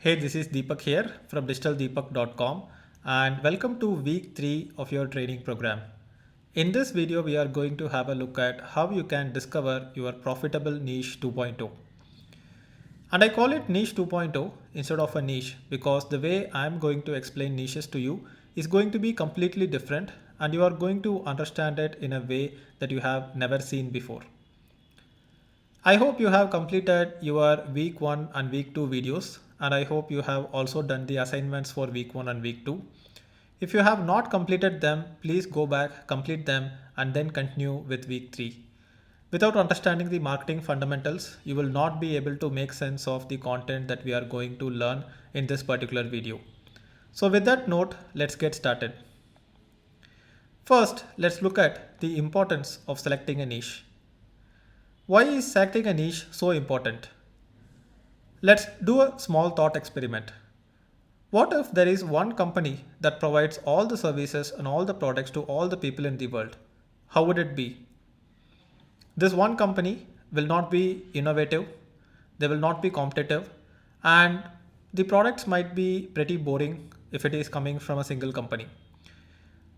Hey, this is Deepak here from digitaldeepak.com and welcome to week 3 of your training program. In this video, we are going to have a look at how you can discover your profitable niche 2.0. And I call it niche 2.0 instead of a niche because the way I'm going to explain niches to you is going to be completely different and you are going to understand it in a way that you have never seen before. I hope you have completed your week 1 and week 2 videos and I hope you have also done the assignments for week 1 and week 2. If you have not completed them, please go back, complete them and then continue with week 3. Without understanding the marketing fundamentals, you will not be able to make sense of the content that we are going to learn in this particular video. So with that note, let's get started. First, let's look at the importance of selecting a niche. Why is selecting a niche so important? Let's do a small thought experiment. What if there is one company that provides all the services and all the products to all the people in the world? How would it be? This one company will not be innovative, they will not be competitive, and the products might be pretty boring if it is coming from a single company.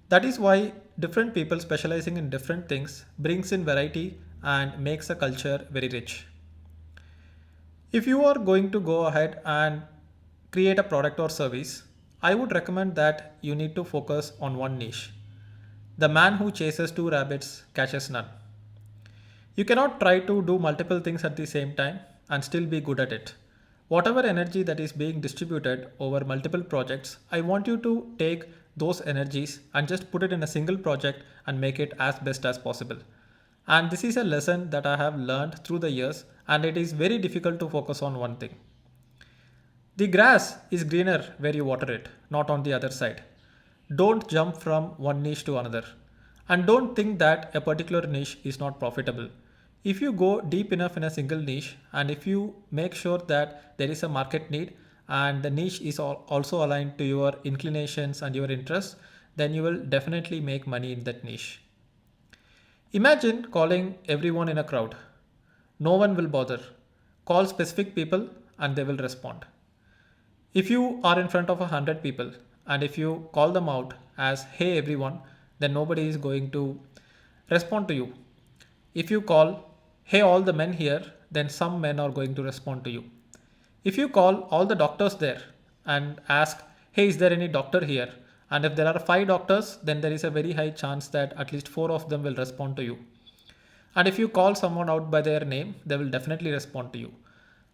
That is why different people specializing in different things brings in variety and makes a culture very rich. If you are going to go ahead and create a product or service, I would recommend that you need to focus on one niche. The man who chases two rabbits catches none. You cannot try to do multiple things at the same time and still be good at it. Whatever energy that is being distributed over multiple projects, I want you to take those energies and just put it in a single project and make it as best as possible. And this is a lesson that I have learned through the years, and it is very difficult to focus on one thing. The grass is greener where you water it, not on the other side. Don't jump from one niche to another. And don't think that a particular niche is not profitable. If you go deep enough in a single niche and if you make sure that there is a market need and the niche is also aligned to your inclinations and your interests, then you will definitely make money in that niche. Imagine calling everyone in a crowd. No one will bother. Call specific people and they will respond. If you are in front of 100 people and if you call them out as hey everyone, then nobody is going to respond to you. If you call hey all the men here, then some men are going to respond to you. If you call all the doctors there and ask hey is there any doctor here, and if there are 5 doctors, then there is a very high chance that at least 4 of them will respond to you. And if you call someone out by their name, they will definitely respond to you.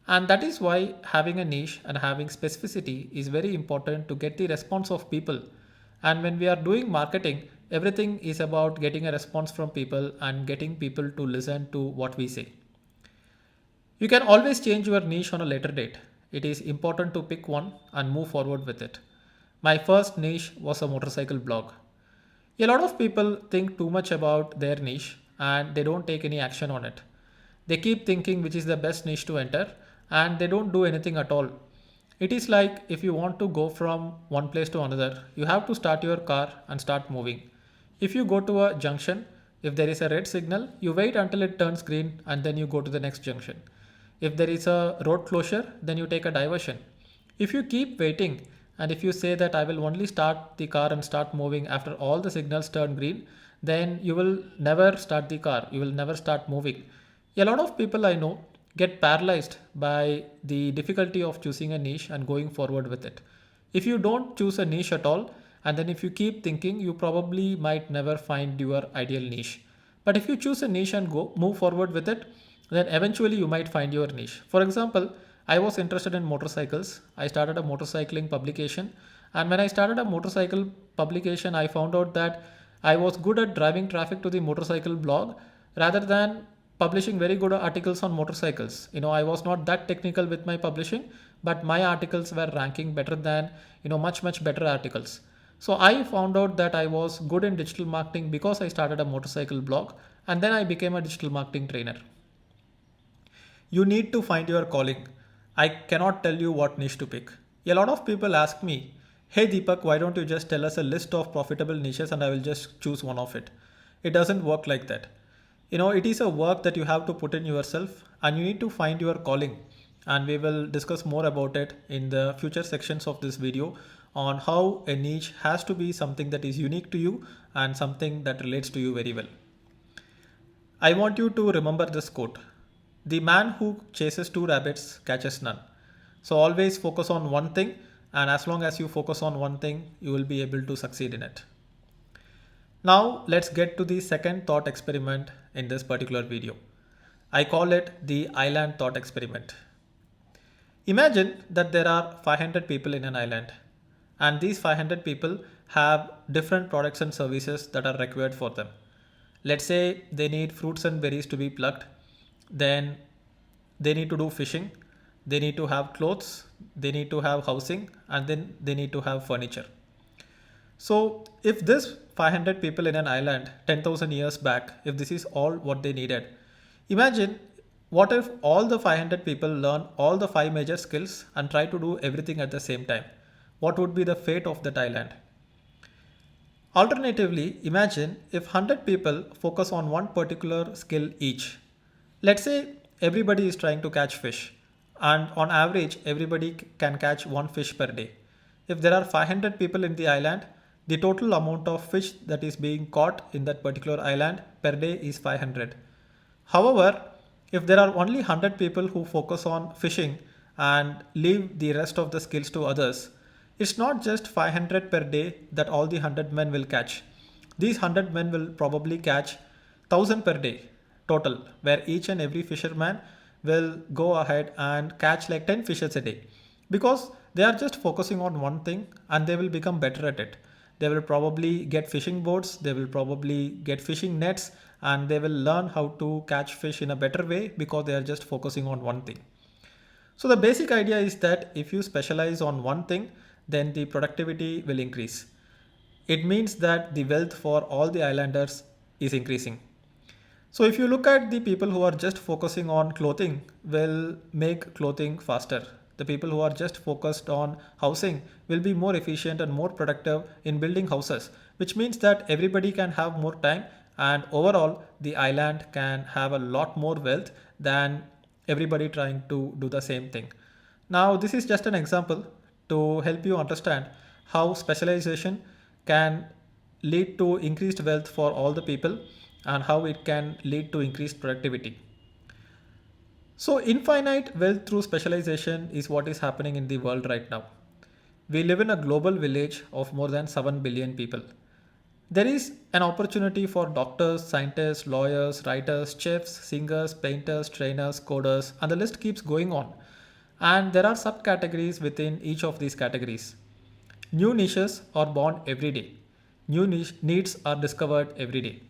And that is why having a niche and having specificity is very important to get the response of people. And when we are doing marketing, everything is about getting a response from people and getting people to listen to what we say. You can always change your niche on a later date. It is important to pick one and move forward with it. My first niche was a motorcycle blog. A lot of people think too much about their niche and they don't take any action on it. They keep thinking which is the best niche to enter and they don't do anything at all. It is like if you want to go from one place to another, you have to start your car and start moving. If you go to a junction, if there is a red signal, you wait until it turns green and then you go to the next junction. If there is a road closure, then you take a diversion. If you keep waiting and if you say that I will only start the car and start moving after all the signals turn green, then you will never start the car. You will never start moving. A lot of people I know get paralyzed by the difficulty of choosing a niche and going forward with it. If you don't choose a niche at all, and then if you keep thinking, you probably might never find your ideal niche. But if you choose a niche and go move forward with it, then eventually you might find your niche. For example, I was interested in motorcycles. I started a motorcycling publication. And when I started a motorcycle publication, I found out that I was good at driving traffic to the motorcycle blog rather than publishing very good articles on motorcycles. I was not that technical with my publishing, but my articles were ranking better than, much better articles. So I found out that I was good in digital marketing because I started a motorcycle blog and then I became a digital marketing trainer. You need to find your calling. I cannot tell you what niche to pick. A lot of people ask me, hey Deepak, why don't you just tell us a list of profitable niches and I will just choose one of it? It doesn't work like that. It is a work that you have to put in yourself and you need to find your calling. and we will discuss more about it in the future sections of this video on how a niche has to be something that is unique to you and something that relates to you very well. I want you to remember this quote: the man who chases two rabbits catches none. So always focus on one thing, and as long as you focus on one thing, you will be able to succeed in it. Now let's get to the second thought experiment in this particular video. I call it the island thought experiment. Imagine that there are 500 people in an island, and these 500 people have different products and services that are required for them. Let's say they need fruits and berries to be plucked, then they need to do fishing, they need to have clothes, they need to have housing, and then they need to have furniture. So if this 500 people in an island 10,000 years back, if this is all what they needed, imagine what if all the 500 people learn all the five major skills and try to do everything at the same time? What would be the fate of that island? Alternatively, imagine if 100 people focus on one particular skill each. Let's say everybody is trying to catch fish, and on average, everybody can catch one fish per day. If there are 500 people in the island, the total amount of fish that is being caught in that particular island per day is 500. However, if there are only 100 people who focus on fishing and leave the rest of the skills to others, it's not just 500 per day that all the 100 men will catch. These 100 men will probably catch 1000 per day total, where each and every fisherman will go ahead and catch like 10 fishes a day, because they are just focusing on one thing and they will become better at it. They will probably get fishing boats, they will probably get fishing nets, and they will learn how to catch fish in a better way because they are just focusing on one thing. So the basic idea is that if you specialize on one thing, then the productivity will increase. It means that the wealth for all the islanders is increasing. So if you look at the people who are just focusing on clothing will make clothing faster. The people who are just focused on housing will be more efficient and more productive in building houses, which means that everybody can have more time, and overall the island can have a lot more wealth than everybody trying to do the same thing. Now this is just an example to help you understand how specialization can lead to increased wealth for all the people and how it can lead to increased productivity. So infinite wealth through specialization is what is happening in the world right now. We live in a global village of more than 7 billion people. There is an opportunity for doctors, scientists, lawyers, writers, chefs, singers, painters, trainers, coders, and the list keeps going on. And there are subcategories within each of these categories. New niches are born every day. New needs are discovered every day.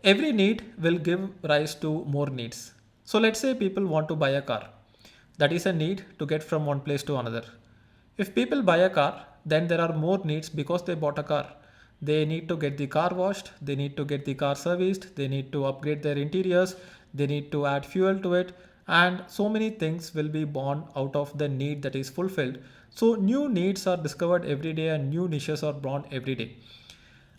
Every need will give rise to more needs. So let's say people want to buy a car. That is a need to get from one place to another. If people buy a car, then there are more needs because they bought a car. They need to get the car washed, they need to get the car serviced, they need to upgrade their interiors, they need to add fuel to it, and so many things will be born out of the need that is fulfilled. So new needs are discovered every day and new niches are born every day.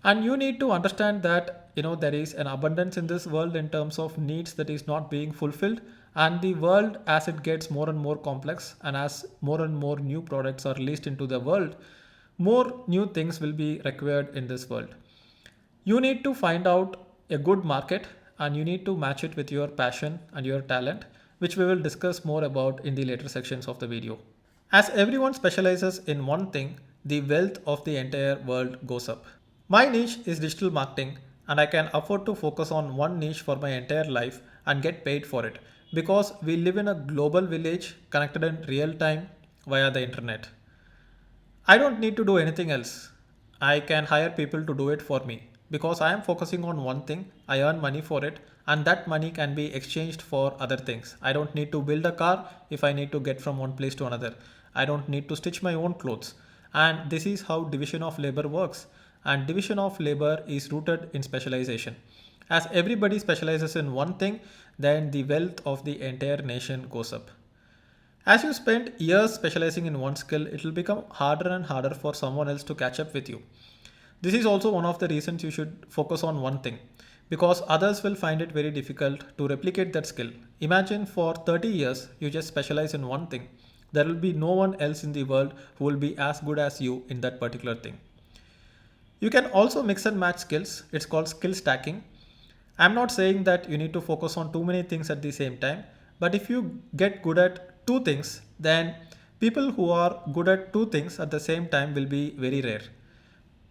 And you need to understand that there is an abundance in this world in terms of needs that is not being fulfilled, and the world, as it gets more and more complex and as more and more new products are released into the world, more new things will be required in this world. You need to find out a good market and you need to match it with your passion and your talent, which we will discuss more about in the later sections of the video. As everyone specializes in one thing, the wealth of the entire world goes up. My niche is digital marketing, and I can afford to focus on one niche for my entire life and get paid for it because we live in a global village connected in real time via the internet. I don't need to do anything else. I can hire people to do it for me because I am focusing on one thing, I earn money for it, and that money can be exchanged for other things. I don't need to build a car if I need to get from one place to another. I don't need to stitch my own clothes. And this is how division of labor works. And division of labor is rooted in specialization. As everybody specializes in one thing, then the wealth of the entire nation goes up. As you spend years specializing in one skill, it will become harder and harder for someone else to catch up with you. This is also one of the reasons you should focus on one thing. because others will find it very difficult to replicate that skill. Imagine for 30 years you just specialize in one thing. There will be no one else in the world who will be as good as you in that particular thing. You can also mix and match skills. It's called skill stacking. I'm not saying that you need to focus on too many things at the same time, but if you get good at two things, then people who are good at two things at the same time will be very rare.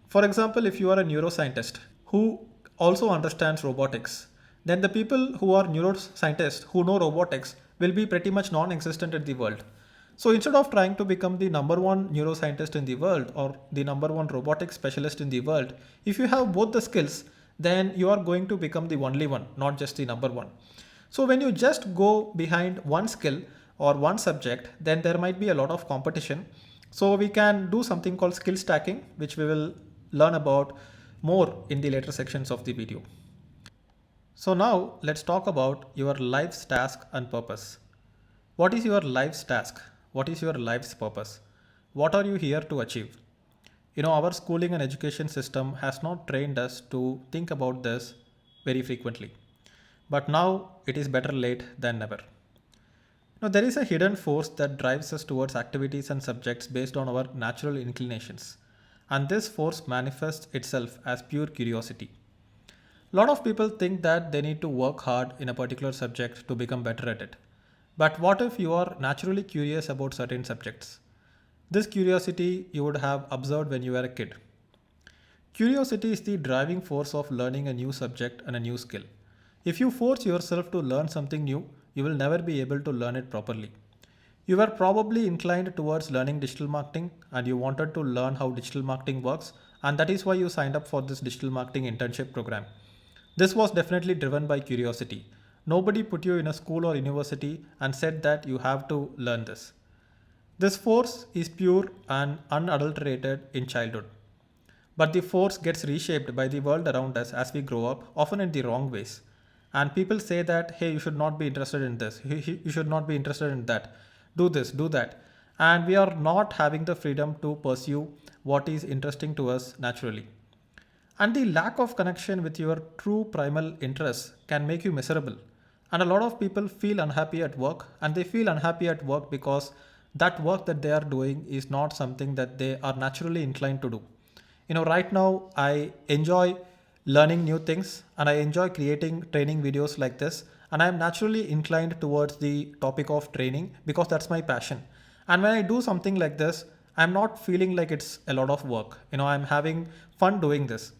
For example, if you are a neuroscientist who also understands robotics, then the people who are neuroscientists who know robotics will be pretty much non existent in the world. So instead of trying to become the number one neuroscientist in the world or the number one robotics specialist in the world, if you have both the skills, then you are going to become the only one, not just the number one. So when you just go behind one skill or one subject, then there might be a lot of competition. So we can do something called skill stacking, which we will learn about more in the later sections of the video. So now let's talk about your life's task and purpose. What is your life's task? What is your life's purpose? What are you here to achieve? Our schooling and education system has not trained us to think about this very frequently. But now it is better late than never. Now, there is a hidden force that drives us towards activities and subjects based on our natural inclinations. And this force manifests itself as pure curiosity. A lot of people think that they need to work hard in a particular subject to become better at it. But what if you are naturally curious about certain subjects? This curiosity you would have observed when you were a kid. Curiosity is the driving force of learning a new subject and a new skill. If you force yourself to learn something new, you will never be able to learn it properly. You were probably inclined towards learning digital marketing and you wanted to learn how digital marketing works, and that is why you signed up for this digital marketing internship program. This was definitely driven by curiosity. Nobody put you in a school or university and said that you have to learn this. This force is pure and unadulterated in childhood. But the force gets reshaped by the world around us as we grow up, often in the wrong ways. And people say that, hey, you should not be interested in this, you should not be interested in that, do this, do that. And we are not having the freedom to pursue what is interesting to us naturally. And the lack of connection with your true primal interests can make you miserable. And a lot of people feel unhappy at work, and they feel unhappy at work because that work that they are doing is not something that they are naturally inclined to do. Right now I enjoy learning new things and I enjoy creating training videos like this. And I'm naturally inclined towards the topic of training because that's my passion. And when I do something like this, I'm not feeling like it's a lot of work. I'm having fun doing this.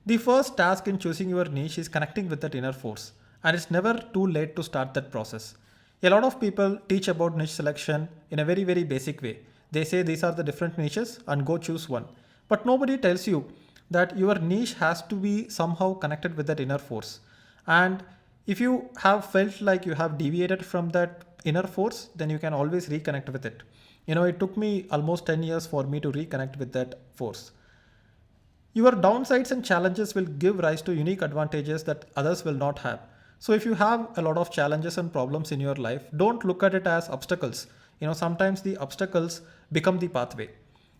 The first task in choosing your niche is connecting with that inner force, and it's never too late to start that process. A lot of people teach about niche selection in a very, very basic way. They say these are the different niches and go choose one. But nobody tells you that your niche has to be somehow connected with that inner force. And if you have felt like you have deviated from that inner force, then you can always reconnect with it. It took me almost 10 years for me to reconnect with that force. Your downsides and challenges will give rise to unique advantages that others will not have. So if you have a lot of challenges and problems in your life, don't look at it as obstacles. Sometimes the obstacles become the pathway.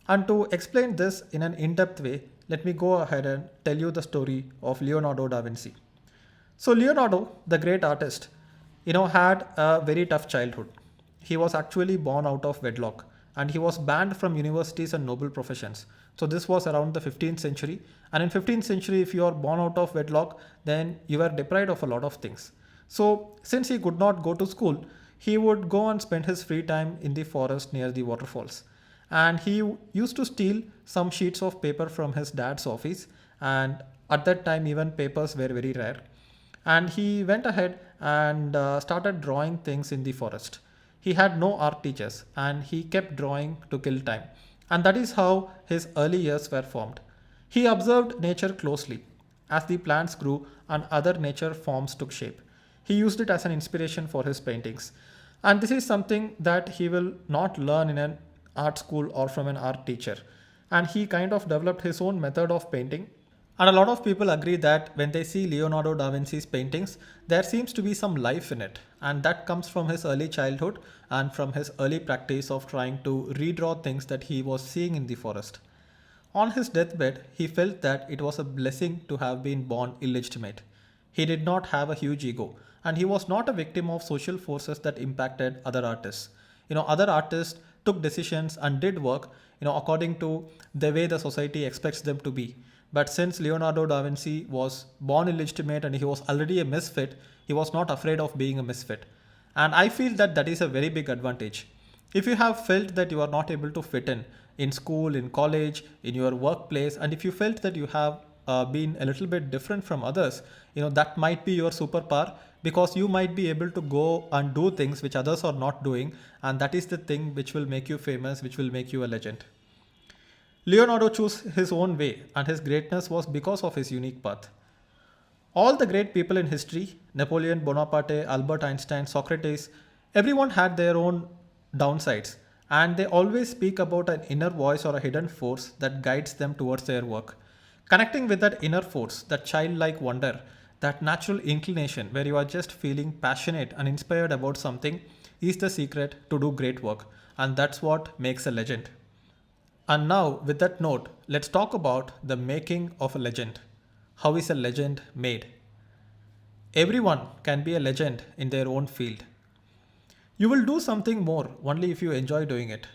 And to explain this in an in-depth way, let me go ahead and tell you the story of Leonardo da Vinci. So Leonardo, the great artist, had a very tough childhood. He was actually born out of wedlock and he was banned from universities and noble professions. So this was around the 15th century. And in 15th century, if you are born out of wedlock, then you are deprived of a lot of things. So since he could not go to school, he would go and spend his free time in the forest near the waterfalls. And he used to steal some sheets of paper from his dad's office. And at that time, even papers were very rare. And he went ahead and started drawing things in the forest. He had no art teachers and he kept drawing to kill time. And that is how his early years were formed. He observed nature closely as the plants grew and other nature forms took shape. He used it as an inspiration for his paintings. And this is something that he will not learn in an art school or from an art teacher. And he kind of developed his own method of painting. And a lot of people agree that when they see Leonardo da Vinci's paintings, there seems to be some life in it. And that comes from his early childhood and from his early practice of trying to redraw things that he was seeing in the forest. On his deathbed, he felt that it was a blessing to have been born illegitimate. He did not have a huge ego, and he was not a victim of social forces that impacted other artists. Other artists took decisions and did work, according to the way the society expects them to be. But since Leonardo da Vinci was born illegitimate and he was already a misfit, he was not afraid of being a misfit. And I feel that that is a very big advantage. If you have felt that you are not able to fit in school, in college, in your workplace, and if you felt that you have been a little bit different from others, that might be your superpower, because you might be able to go and do things which others are not doing, and that is the thing which will make you famous, which will make you a legend. Leonardo chose his own way, and his greatness was because of his unique path. All the great people in history, Napoleon Bonaparte, Albert Einstein, Socrates, everyone had their own downsides, and they always speak about an inner voice or a hidden force that guides them towards their work. Connecting with that inner force, that childlike wonder, that natural inclination where you are just feeling passionate and inspired about something is the secret to do great work, and that's what makes a legend. And now, with that note, let's talk about the making of a legend. How is a legend made? Everyone can be a legend in their own field. You will do something more only if you enjoy doing it.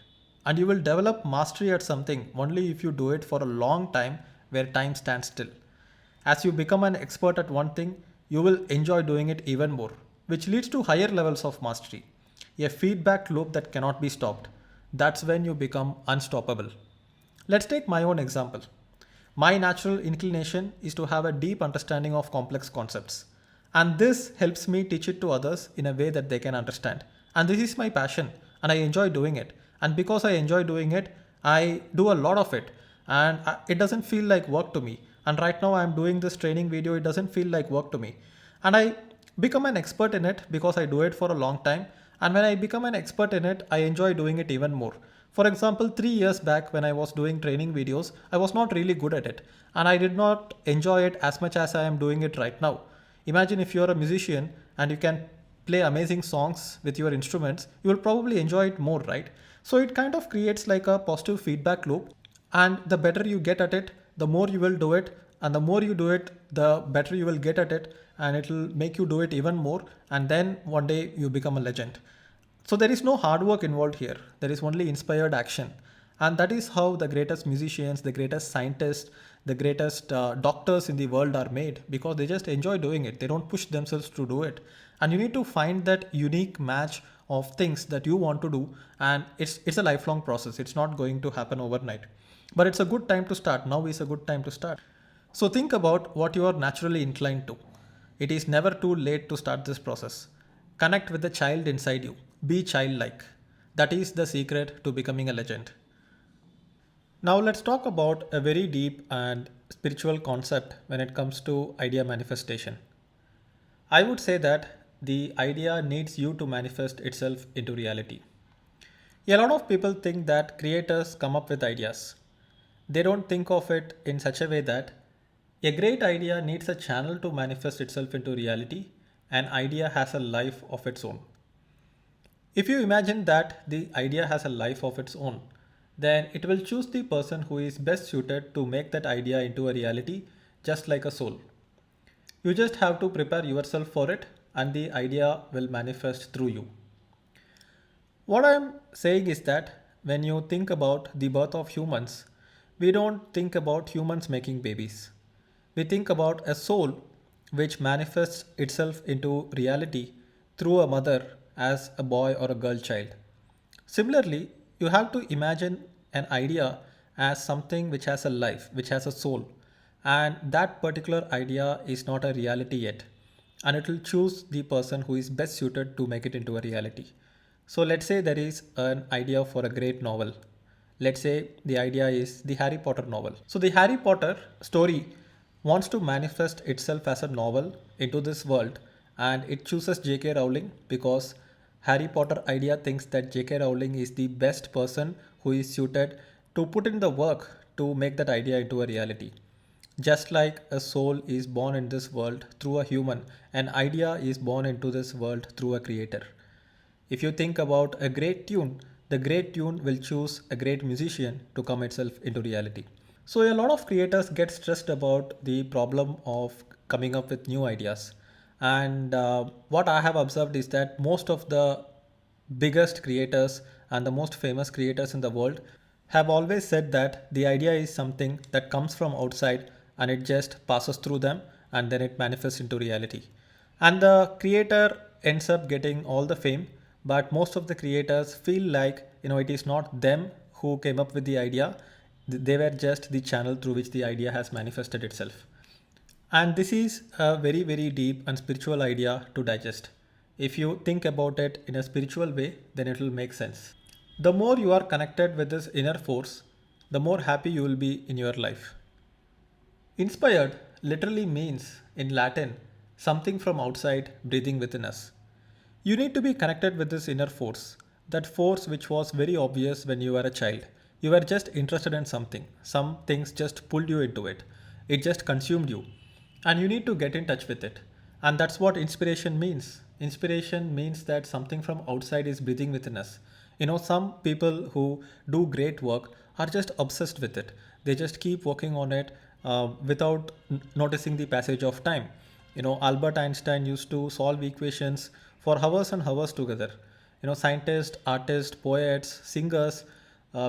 And you will develop mastery at something only if you do it for a long time where time stands still. As you become an expert at one thing, you will enjoy doing it even more, which leads to higher levels of mastery. A feedback loop that cannot be stopped. That's when you become unstoppable. Let's take my own example. My natural inclination is to have a deep understanding of complex concepts. And this helps me teach it to others in a way that they can understand. And this is my passion, and I enjoy doing it. And because I enjoy doing it, I do a lot of it. And it doesn't feel like work to me. And right now I'm doing this training video, it doesn't feel like work to me. And I become an expert in it because I do it for a long time. And when I become an expert in it, I enjoy doing it even more. For example, 3 years back when I was doing training videos, I was not really good at it. And I did not enjoy it as much as I am doing it right now. Imagine if you're a musician and you can play amazing songs with your instruments, you will probably enjoy it more, right? So it kind of creates like a positive feedback loop. And the better you get at it, the more you will do it. And the more you do it, the better you will get at it. And it will make you do it even more. And then one day you become a legend. So there is no hard work involved here. There is only inspired action. And that is how the greatest musicians, the greatest scientists, the greatest doctors in the world are made, because they just enjoy doing it. They don't push themselves to do it. And you need to find that unique match of things that you want to do. And it's a lifelong process. It's not going to happen overnight. But it's a good time to start. Now is a good time to start. So think about what you are naturally inclined to. It is never too late to start this process. Connect with the child inside you. Be childlike. That is the secret to becoming a legend. Now let's talk about a very deep and spiritual concept when it comes to idea manifestation. I would say that the idea needs you to manifest itself into reality. A lot of people think that creators come up with ideas. They don't think of it in such a way that a great idea needs a channel to manifest itself into reality. An idea has a life of its own. If you imagine that the idea has a life of its own, then it will choose the person who is best suited to make that idea into a reality, just like a soul. You just have to prepare yourself for it, and the idea will manifest through you. What I am saying is that when you think about the birth of humans, we don't think about humans making babies. We think about a soul which manifests itself into reality through a mother as a boy or a girl child. Similarly, you have to imagine an idea as something which has a life, which has a soul, and that particular idea is not a reality yet, and it will choose the person who is best suited to make it into a reality. So let's say there is an idea for a great novel. Let's say the idea is the Harry Potter novel. So the Harry Potter story wants to manifest itself as a novel into this world, and it chooses J.K. Rowling because Harry Potter idea thinks that J.K. Rowling is the best person who is suited to put in the work to make that idea into a reality. Just like a soul is born in this world through a human, an idea is born into this world through a creator. If you think about a great tune, the great tune will choose a great musician to come itself into reality. So a lot of creators get stressed about the problem of coming up with new ideas. And what I have observed is that most of the biggest creators and the most famous creators in the world have always said that the idea is something that comes from outside and it just passes through them and then it manifests into reality. And the creator ends up getting all the fame, but most of the creators feel like it is not them who came up with the idea. They were just the channel through which the idea has manifested itself. And this is a very, very deep and spiritual idea to digest. If you think about it in a spiritual way, then it will make sense. The more you are connected with this inner force, the more happy you will be in your life. Inspired literally means, in Latin, something from outside breathing within us. You need to be connected with this inner force, that force which was very obvious when you were a child. You were just interested in something, some things just pulled you into it, it just consumed you, and you need to get in touch with it. And that's what inspiration means. Inspiration means that something from outside is breathing within us. Some people who do great work are just obsessed with it. They just keep working on it without noticing the passage of time. Albert Einstein used to solve equations for hours and hours together. Scientists, artists, poets, singers,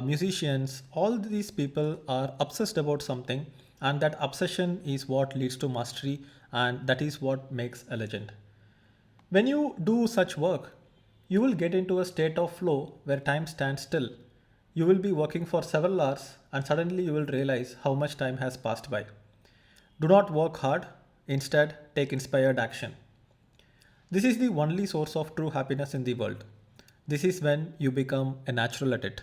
musicians, all these people are obsessed about something, and that obsession is what leads to mastery, and that is what makes a legend. When you do such work, you will get into a state of flow where time stands still. You will be working for several hours and suddenly you will realize how much time has passed by. Do not work hard, instead, take inspired action. This is the only source of true happiness in the world. This is when you become a natural at it.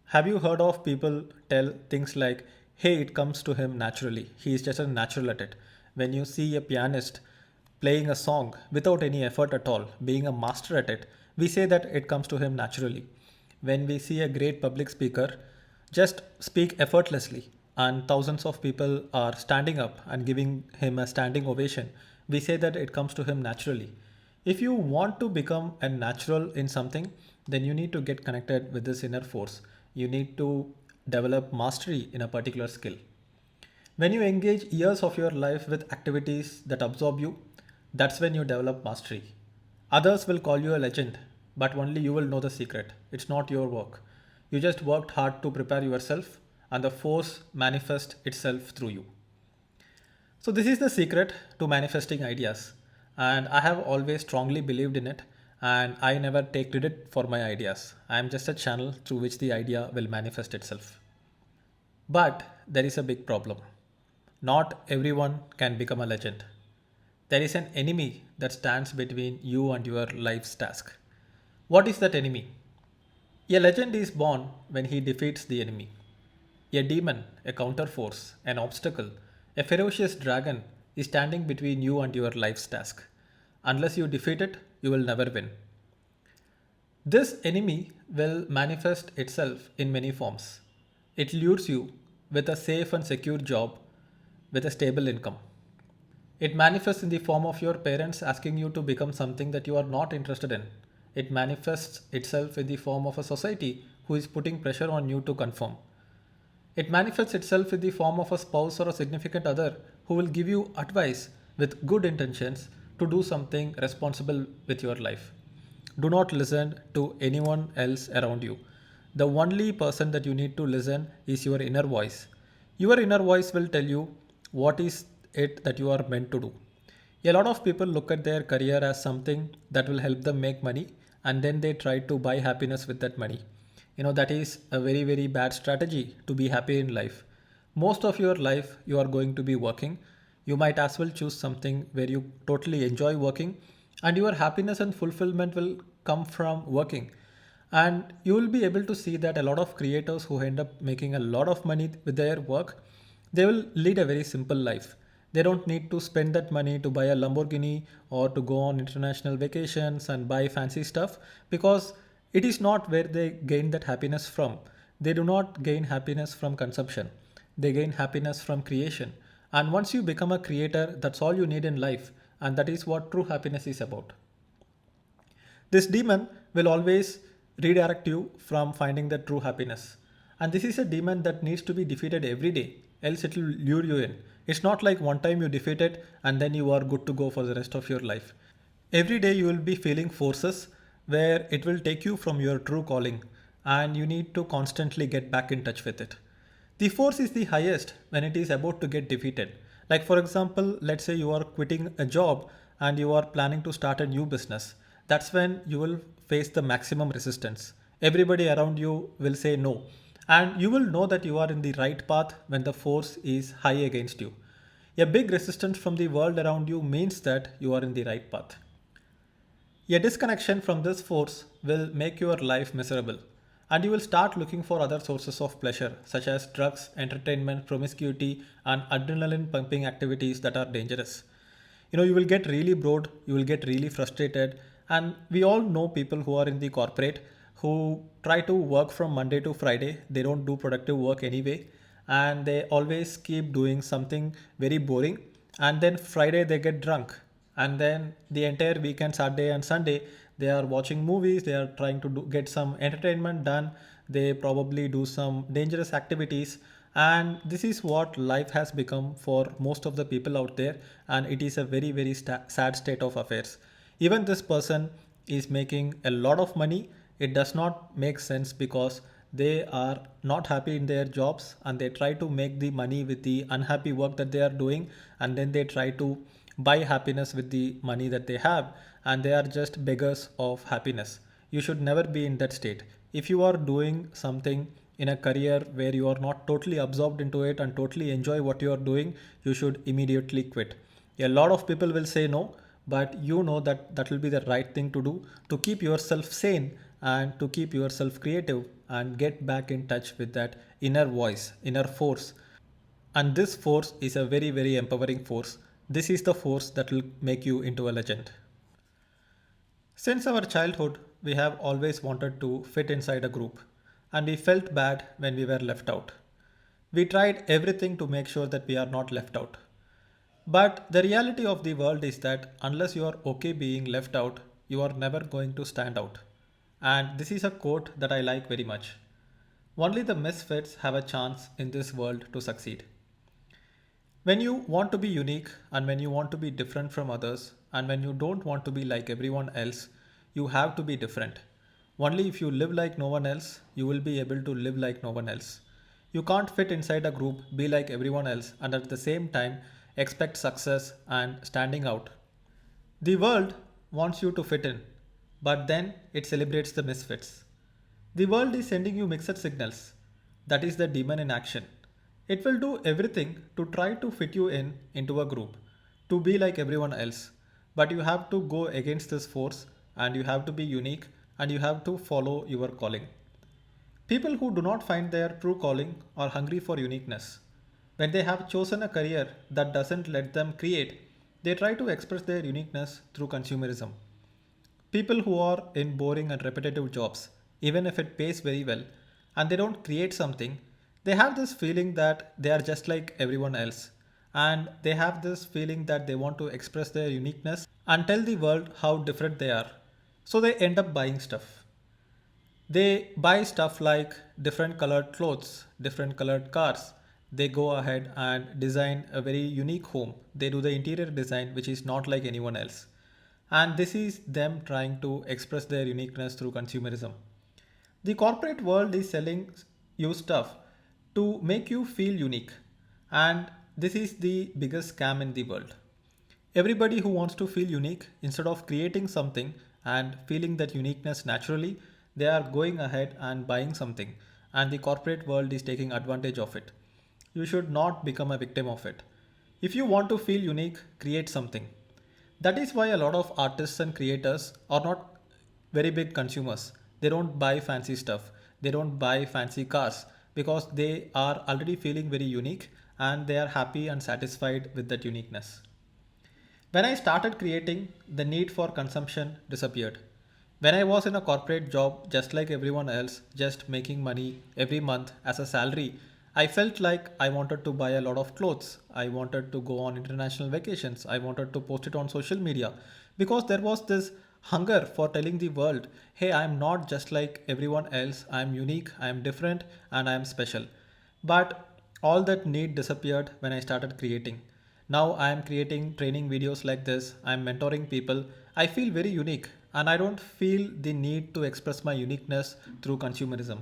Have you heard of people tell things like, hey, it comes to him naturally, he is just a natural at it? When you see a pianist playing a song without any effort at all, being a master at it, we say that it comes to him naturally. When we see a great public speaker just speak effortlessly and thousands of people are standing up and giving him a standing ovation, we say that it comes to him naturally. If you want to become a natural in something, then you need to get connected with this inner force. You need to develop mastery in a particular skill. When you engage years of your life with activities that absorb you, that's when you develop mastery. Others will call you a legend, but only you will know the secret. It's not your work. You just worked hard to prepare yourself, and the force manifests itself through you. So, this is the secret to manifesting ideas, and I have always strongly believed in it. And I never take credit for my ideas. I am just a channel through which the idea will manifest itself. But there is a big problem. Not everyone can become a legend. There is an enemy that stands between you and your life's task. What is that enemy? A legend is born when he defeats the enemy. A demon, a counterforce, an obstacle, a ferocious dragon is standing between you and your life's task. Unless you defeat it, you will never win. This enemy will manifest itself in many forms. It lures you with a safe and secure job with a stable income. It manifests in the form of your parents asking you to become something that you are not interested in. It manifests itself in the form of a society who is putting pressure on you to conform. It manifests itself in the form of a spouse or a significant other who will give you advice with good intentions to do something responsible with your life. Do not listen to anyone else around you. The only person that you need to listen is your inner voice. Your inner voice will tell you what is it that you are meant to do. A lot of people look at their career as something that will help them make money and then they try to buy happiness with that money. That is a very, very bad strategy to be happy in life. Most of your life, you are going to be working. You might as well choose something where you totally enjoy working, and your happiness and fulfillment will come from working. And you will be able to see that a lot of creators who end up making a lot of money with their work, they will lead a very simple life. They don't need to spend that money to buy a Lamborghini or to go on international vacations and buy fancy stuff, because it is not where they gain that happiness from. They do not gain happiness from consumption. They gain happiness from creation. And once you become a creator, that's all you need in life. And that is what true happiness is about. This demon will always redirect you from finding the true happiness. And this is a demon that needs to be defeated every day, else it will lure you in. It's not like one time you defeat it and then you are good to go for the rest of your life. Every day you will be feeling forces where it will take you from your true calling and you need to constantly get back in touch with it. The force is the highest when it is about to get defeated. Like, for example, let's say you are quitting a job and you are planning to start a new business. That's when you will face the maximum resistance. Everybody around you will say no. And you will know that you are in the right path when the force is high against you. A big resistance from the world around you means that you are in the right path. A disconnection from this force will make your life miserable, and you will start looking for other sources of pleasure, such as drugs, entertainment, promiscuity, and adrenaline pumping activities that are dangerous. You will get really bored, you will get really frustrated, and we all know people who are in the corporate who try to work from Monday to Friday. They don't do productive work anyway, and they always keep doing something very boring, and then Friday they get drunk, and then the entire weekend, Saturday and Sunday, they are watching movies, they are trying to get some entertainment done, they probably do some dangerous activities, and this is what life has become for most of the people out there, and it is a very very sad state of affairs. Even this person is making a lot of money, it does not make sense because they are not happy in their jobs and they try to make the money with the unhappy work that they are doing, and then they try to buy happiness with the money that they have, and they are just beggars of happiness. You should never be in that state. If you are doing something in a career where you are not totally absorbed into it and totally enjoy what you are doing, you should immediately quit. A lot of people will say no, but you know that that will be the right thing to do to keep yourself sane and to keep yourself creative and get back in touch with that inner voice, inner force. And this force is a very, very empowering force. This is the force that will make you into a legend. Since our childhood, we have always wanted to fit inside a group, and we felt bad when we were left out. We tried everything to make sure that we are not left out. But the reality of the world is that unless you are okay being left out, you are never going to stand out. And this is a quote that I like very much. Only the misfits have a chance in this world to succeed. When you want to be unique and when you want to be different from others and when you don't want to be like everyone else, you have to be different. Only if you live like no one else, you will be able to live like no one else. You can't fit inside a group, be like everyone else, and at the same time expect success and standing out. The world wants you to fit in, but then it celebrates the misfits. The world is sending you mixed signals. That is the demon in action. It will do everything to try to fit you in into a group, to be like everyone else. But you have to go against this force and you have to be unique and you have to follow your calling. People who do not find their true calling are hungry for uniqueness. When they have chosen a career that doesn't let them create, they try to express their uniqueness through consumerism. People who are in boring and repetitive jobs, even if it pays very well, and they don't create something, they have this feeling that they are just like everyone else. And they have this feeling that they want to express their uniqueness and tell the world how different they are. So they end up buying stuff. They buy stuff like different colored clothes, different colored cars. They go ahead and design a very unique home. They do the interior design, which is not like anyone else. And this is them trying to express their uniqueness through consumerism. The corporate world is selling you stuff to make you feel unique. And this is the biggest scam in the world. Everybody who wants to feel unique, instead of creating something and feeling that uniqueness naturally, they are going ahead and buying something. And the corporate world is taking advantage of it. You should not become a victim of it. If you want to feel unique, create something. That is why a lot of artists and creators are not very big consumers. They don't buy fancy stuff. They don't buy fancy cars because they are already feeling very unique and they are happy and satisfied with that uniqueness. When I started creating, the need for consumption disappeared. When I was in a corporate job, just like everyone else, just making money every month as a salary, I felt like I wanted to buy a lot of clothes. I wanted to go on international vacations. I wanted to post it on social media because there was this hunger for telling the world, hey, I'm not just like everyone else, I'm unique, I'm different, and I'm special. But all that need disappeared when I started creating. Now I am creating training videos like this, I'm mentoring people. I feel very unique, and I don't feel the need to express my uniqueness through consumerism.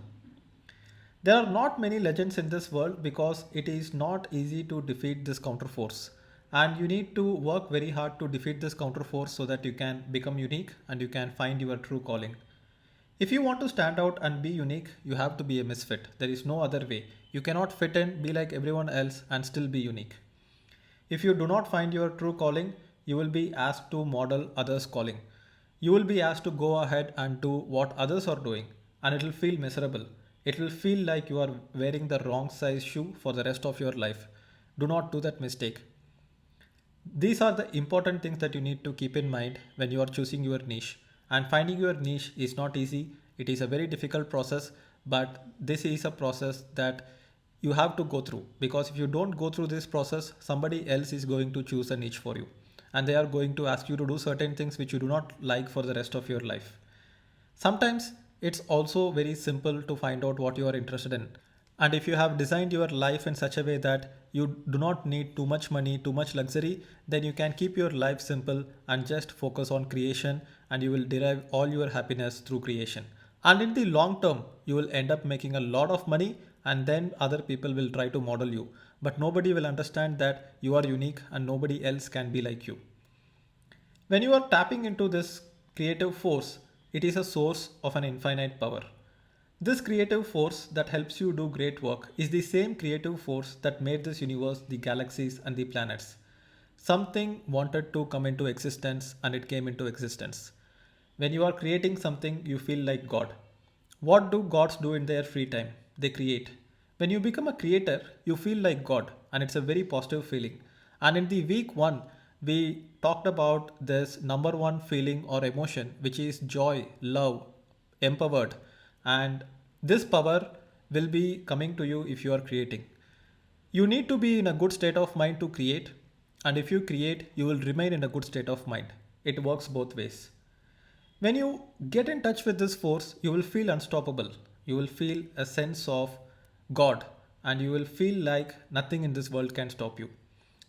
There are not many legends in this world because it is not easy to defeat this counterforce. And you need to work very hard to defeat this counterforce so that you can become unique and you can find your true calling. If you want to stand out and be unique, you have to be a misfit. There is no other way. You cannot fit in, be like everyone else, and still be unique. If you do not find your true calling, you will be asked to model others' calling. You will be asked to go ahead and do what others are doing, and it will feel miserable. It will feel like you are wearing the wrong size shoe for the rest of your life. Do not do that mistake. These are the important things that you need to keep in mind when you are choosing your niche. And finding your niche is not easy, it is a very difficult process, but this is a process that you have to go through because if you don't go through this process, somebody else is going to choose a niche for you and they are going to ask you to do certain things which you do not like for the rest of your life. Sometimes it's also very simple to find out what you are interested in. And if you have designed your life in such a way that you do not need too much money, too much luxury, then you can keep your life simple and just focus on creation and you will derive all your happiness through creation. And in the long term, you will end up making a lot of money and then other people will try to model you. But nobody will understand that you are unique and nobody else can be like you. When you are tapping into this creative force, it is a source of an infinite power. This creative force that helps you do great work is the same creative force that made this universe, the galaxies, and the planets. Something wanted to come into existence and it came into existence. When you are creating something, you feel like God. What do gods do in their free time? They create. When you become a creator, you feel like God, and it's a very positive feeling. And in the week one, we talked about this number one feeling or emotion, which is joy, love, empowered. And this power will be coming to you if you are creating. You need to be in a good state of mind to create, and if you create, you will remain in a good state of mind. It works both ways. When you get in touch with this force, you will feel unstoppable. You will feel a sense of God, and you will feel like nothing in this world can stop you.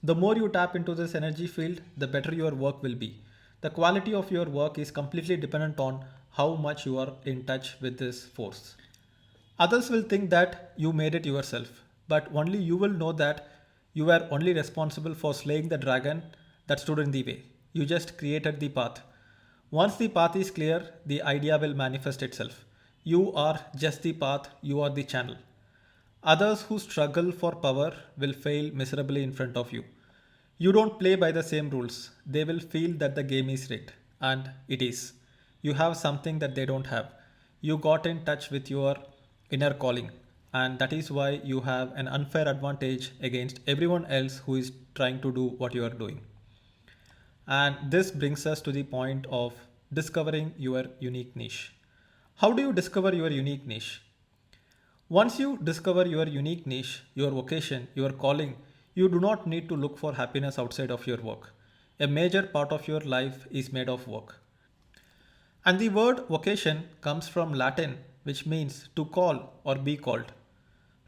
The more you tap into this energy field, the better your work will be. The quality of your work is completely dependent on how much you are in touch with this force. Others will think that you made it yourself, but only you will know that you were only responsible for slaying the dragon that stood in the way. You just created the path. Once the path is clear, the idea will manifest itself. You are just the path, you are the channel. Others who struggle for power will fail miserably in front of you. You don't play by the same rules. They will feel that the game is rigged. And it is. You have something that they don't have. You got in touch with your inner calling. And that is why you have an unfair advantage against everyone else who is trying to do what you are doing. And this brings us to the point of discovering your unique niche. How do you discover your unique niche? Once you discover your unique niche, your vocation, your calling, you do not need to look for happiness outside of your work. A major part of your life is made of work. And the word vocation comes from Latin, which means to call or be called.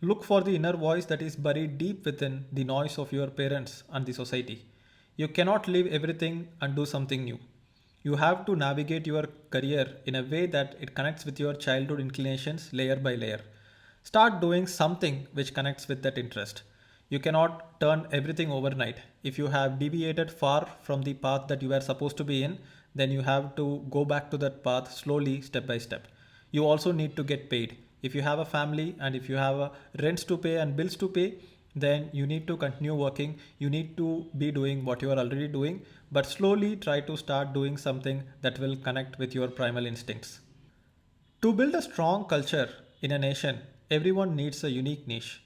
Look for the inner voice that is buried deep within the noise of your parents and the society. You cannot leave everything and do something new. You have to navigate your career in a way that it connects with your childhood inclinations layer by layer. Start doing something which connects with that interest. You cannot turn everything overnight. If you have deviated far from the path that you were supposed to be in, then you have to go back to that path slowly, step by step. You also need to get paid. If you have a family and if you have rents to pay and bills to pay, then you need to continue working. You need to be doing what you are already doing, but slowly try to start doing something that will connect with your primal instincts. To build a strong culture in a nation, everyone needs a unique niche.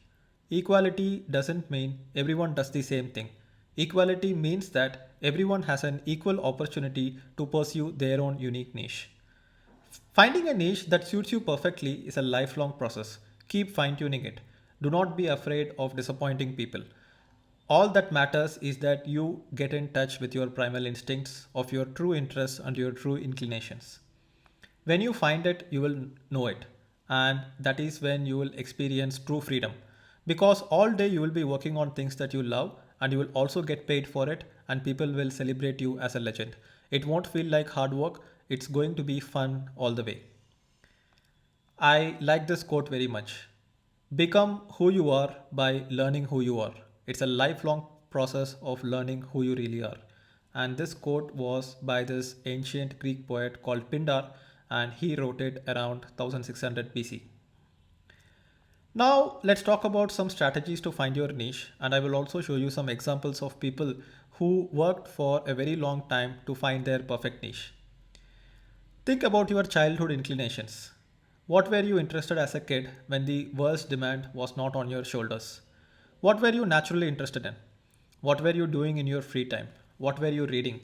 Equality doesn't mean everyone does the same thing. Equality means that everyone has an equal opportunity to pursue their own unique niche. Finding a niche that suits you perfectly is a lifelong process. Keep fine tuning it. Do not be afraid of disappointing people. All that matters is that you get in touch with your primal instincts of your true interests and your true inclinations. When you find it, you will know it. And that is when you will experience true freedom. Because all day you will be working on things that you love and you will also get paid for it, and people will celebrate you as a legend. It won't feel like hard work, it's going to be fun all the way. I like this quote very much. Become who you are by learning who you are. It's a lifelong process of learning who you really are. And this quote was by this ancient Greek poet called Pindar, and he wrote it around 1600 BC. Now, let's talk about some strategies to find your niche, and I will also show you some examples of people who worked for a very long time to find their perfect niche. Think about your childhood inclinations. What were you interested as a kid when the world's demand was not on your shoulders? What were you naturally interested in? What were you doing in your free time? What were you reading?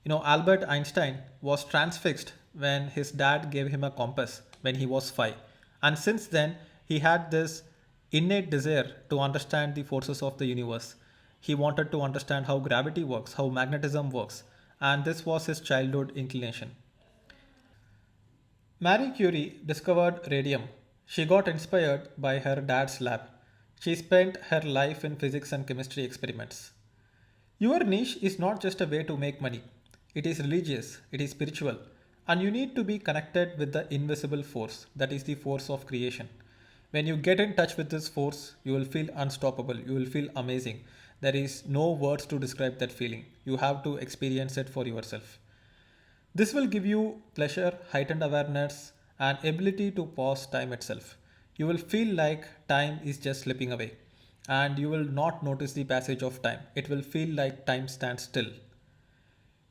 Albert Einstein was transfixed when his dad gave him a compass when he was 5. And since then, he had this innate desire to understand the forces of the universe. He wanted to understand how gravity works, how magnetism works, and this was his childhood inclination. Marie Curie discovered radium. She got inspired by her dad's lab. She spent her life in physics and chemistry experiments. Your niche is not just a way to make money, it is religious, it is spiritual, and you need to be connected with the invisible force that is the force of creation. When you get in touch with this force, you will feel unstoppable, you will feel amazing. There is no words to describe that feeling. You have to experience it for yourself. This will give you pleasure, heightened awareness, and ability to pause time itself. You will feel like time is just slipping away, and you will not notice the passage of time. It will feel like time stands still.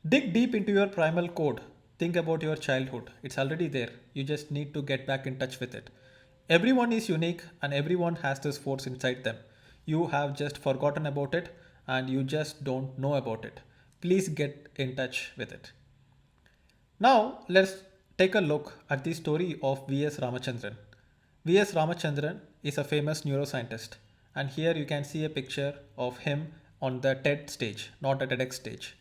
Dig deep into your primal code. Think about your childhood. It's already there. You just need to get back in touch with it. Everyone is unique and everyone has this force inside them. You have just forgotten about it and you just don't know about it. Please get in touch with it. Now, let's take a look at the story of V.S. Ramachandran. V.S. Ramachandran is a famous neuroscientist, and here you can see a picture of him on the TED stage, not a TEDx stage.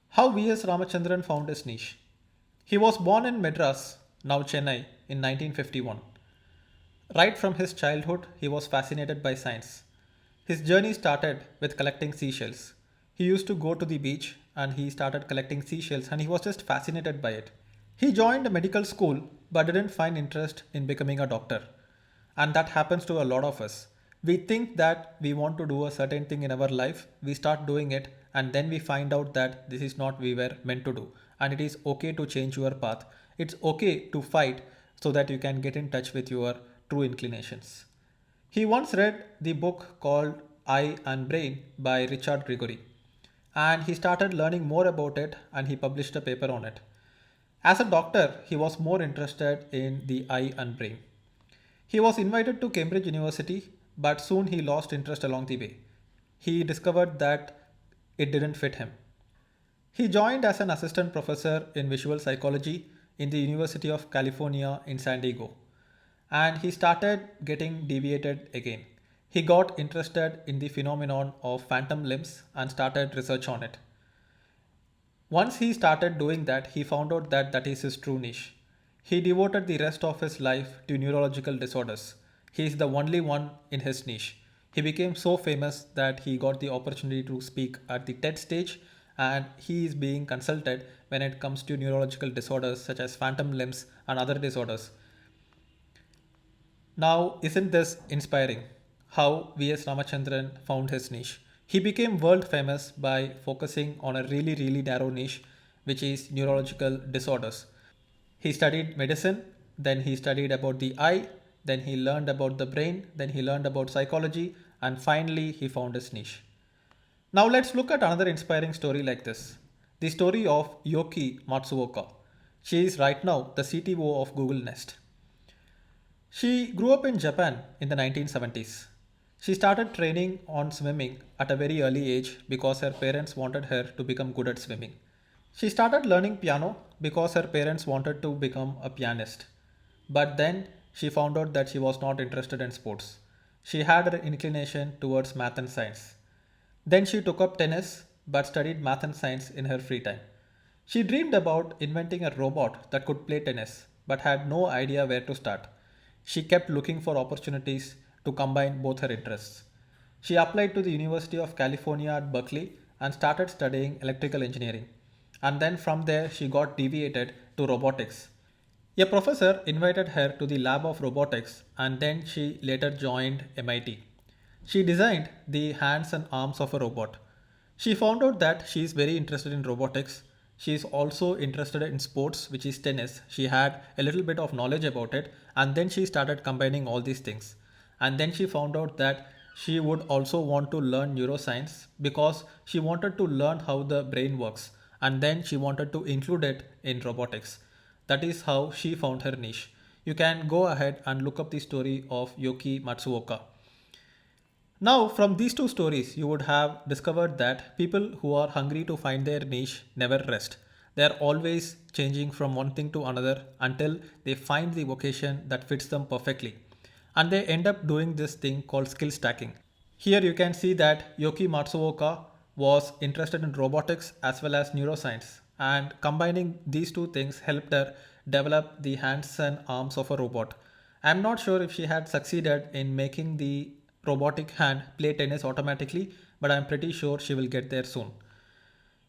How V.S. Ramachandran found his niche. He was born in Madras, now Chennai, in 1951. Right from his childhood, he was fascinated by science. His journey started with collecting seashells. He used to go to the beach and he started collecting seashells and he was just fascinated by it. He joined a medical school but didn't find interest in becoming a doctor. And that happens to a lot of us. We think that we want to do a certain thing in our life, we start doing it, and then we find out that this is not we were meant to do. And it is okay to change your path. It's okay to fight so that you can get in touch with your true inclinations. He once read the book called Eye and Brain by Richard Gregory, and he started learning more about it and he published a paper on it. As a doctor, he was more interested in the eye and brain. He was invited to Cambridge University, but soon he lost interest along the way. He discovered that it didn't fit him. He joined as an assistant professor in visual psychology in the University of California in San Diego, and he started getting deviated again. He got interested in the phenomenon of phantom limbs and started research on it. Once he started doing that, he found out that that is his true niche. He devoted the rest of his life to neurological disorders. He is the only one in his niche. He became so famous that he got the opportunity to speak at the TED stage, and he is being consulted when it comes to neurological disorders such as phantom limbs and other disorders. Now, isn't this inspiring? How V.S. Ramachandran found his niche. He became world famous by focusing on a really, really narrow niche, which is neurological disorders. He studied medicine, then he studied about the eye, then he learned about the brain, then he learned about psychology, and finally he found his niche. Now let's look at another inspiring story like this. The story of Yoki Matsuoka. She is right now the CTO of Google Nest. She grew up in Japan in the 1970s. She started training on swimming at a very early age because her parents wanted her to become good at swimming. She started learning piano because her parents wanted to become a pianist. But then she found out that she was not interested in sports. She had her inclination towards math and science. Then she took up tennis but studied math and science in her free time. She dreamed about inventing a robot that could play tennis but had no idea where to start. She kept looking for opportunities to combine both her interests. She applied to the University of California at Berkeley and started studying electrical engineering. And then from there, she got deviated to robotics. A professor invited her to the lab of robotics and then she later joined MIT. She designed the hands and arms of a robot. She found out that she is very interested in robotics. She is also interested in sports, which is tennis. She had a little bit of knowledge about it, and then she started combining all these things. And then she found out that she would also want to learn neuroscience because she wanted to learn how the brain works, and then she wanted to include it in robotics. That is how she found her niche. You can go ahead and look up the story of Yoki Matsuoka. Now, from these two stories, you would have discovered that people who are hungry to find their niche never rest. They are always changing from one thing to another until they find the vocation that fits them perfectly. And they end up doing this thing called skill stacking. Here you can see that Yoki Matsuoka was interested in robotics as well as neuroscience, and combining these two things helped her develop the hands and arms of a robot. I'm not sure if she had succeeded in making the robotic hand play tennis automatically, but I'm pretty sure she will get there soon.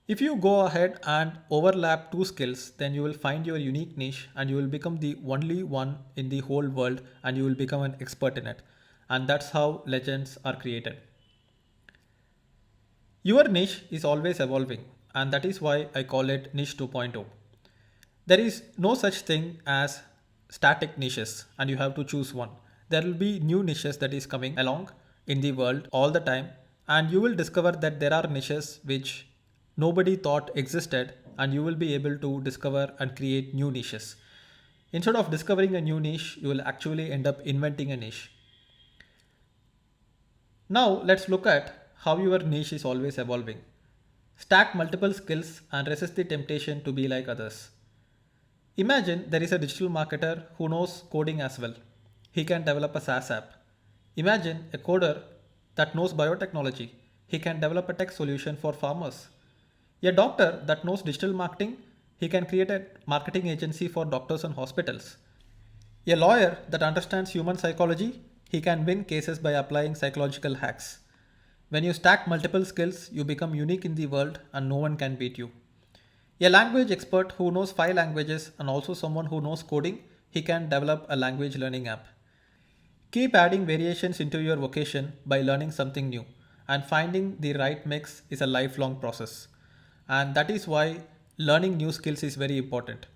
If you go ahead and overlap two skills, then you will find your unique niche and you will become the only one in the whole world and you will become an expert in it. And that's how legends are created. Your niche is always evolving, and that is why I call it Niche 2.0. There is no such thing as static niches, and you have to choose one. There will be new niches that is coming along in the world all the time, and you will discover that there are niches which nobody thought existed, and you will be able to discover and create new niches. Instead of discovering a new niche, you will actually end up inventing a niche. Now let's look at how your niche is always evolving. Stack multiple skills and resist the temptation to be like others. Imagine there is a digital marketer who knows coding as well. He can develop a SaaS app. Imagine a coder that knows biotechnology. He can develop a tech solution for farmers. A doctor that knows digital marketing. He can create a marketing agency for doctors and hospitals. A lawyer that understands human psychology, he can win cases by applying psychological hacks. When you stack multiple skills, you become unique in the world and no one can beat you. A language expert who knows 5 languages and also someone who knows coding, he can develop a language learning app. Keep adding variations into your vocation by learning something new, and finding the right mix is a lifelong process. And that is why learning new skills is very important.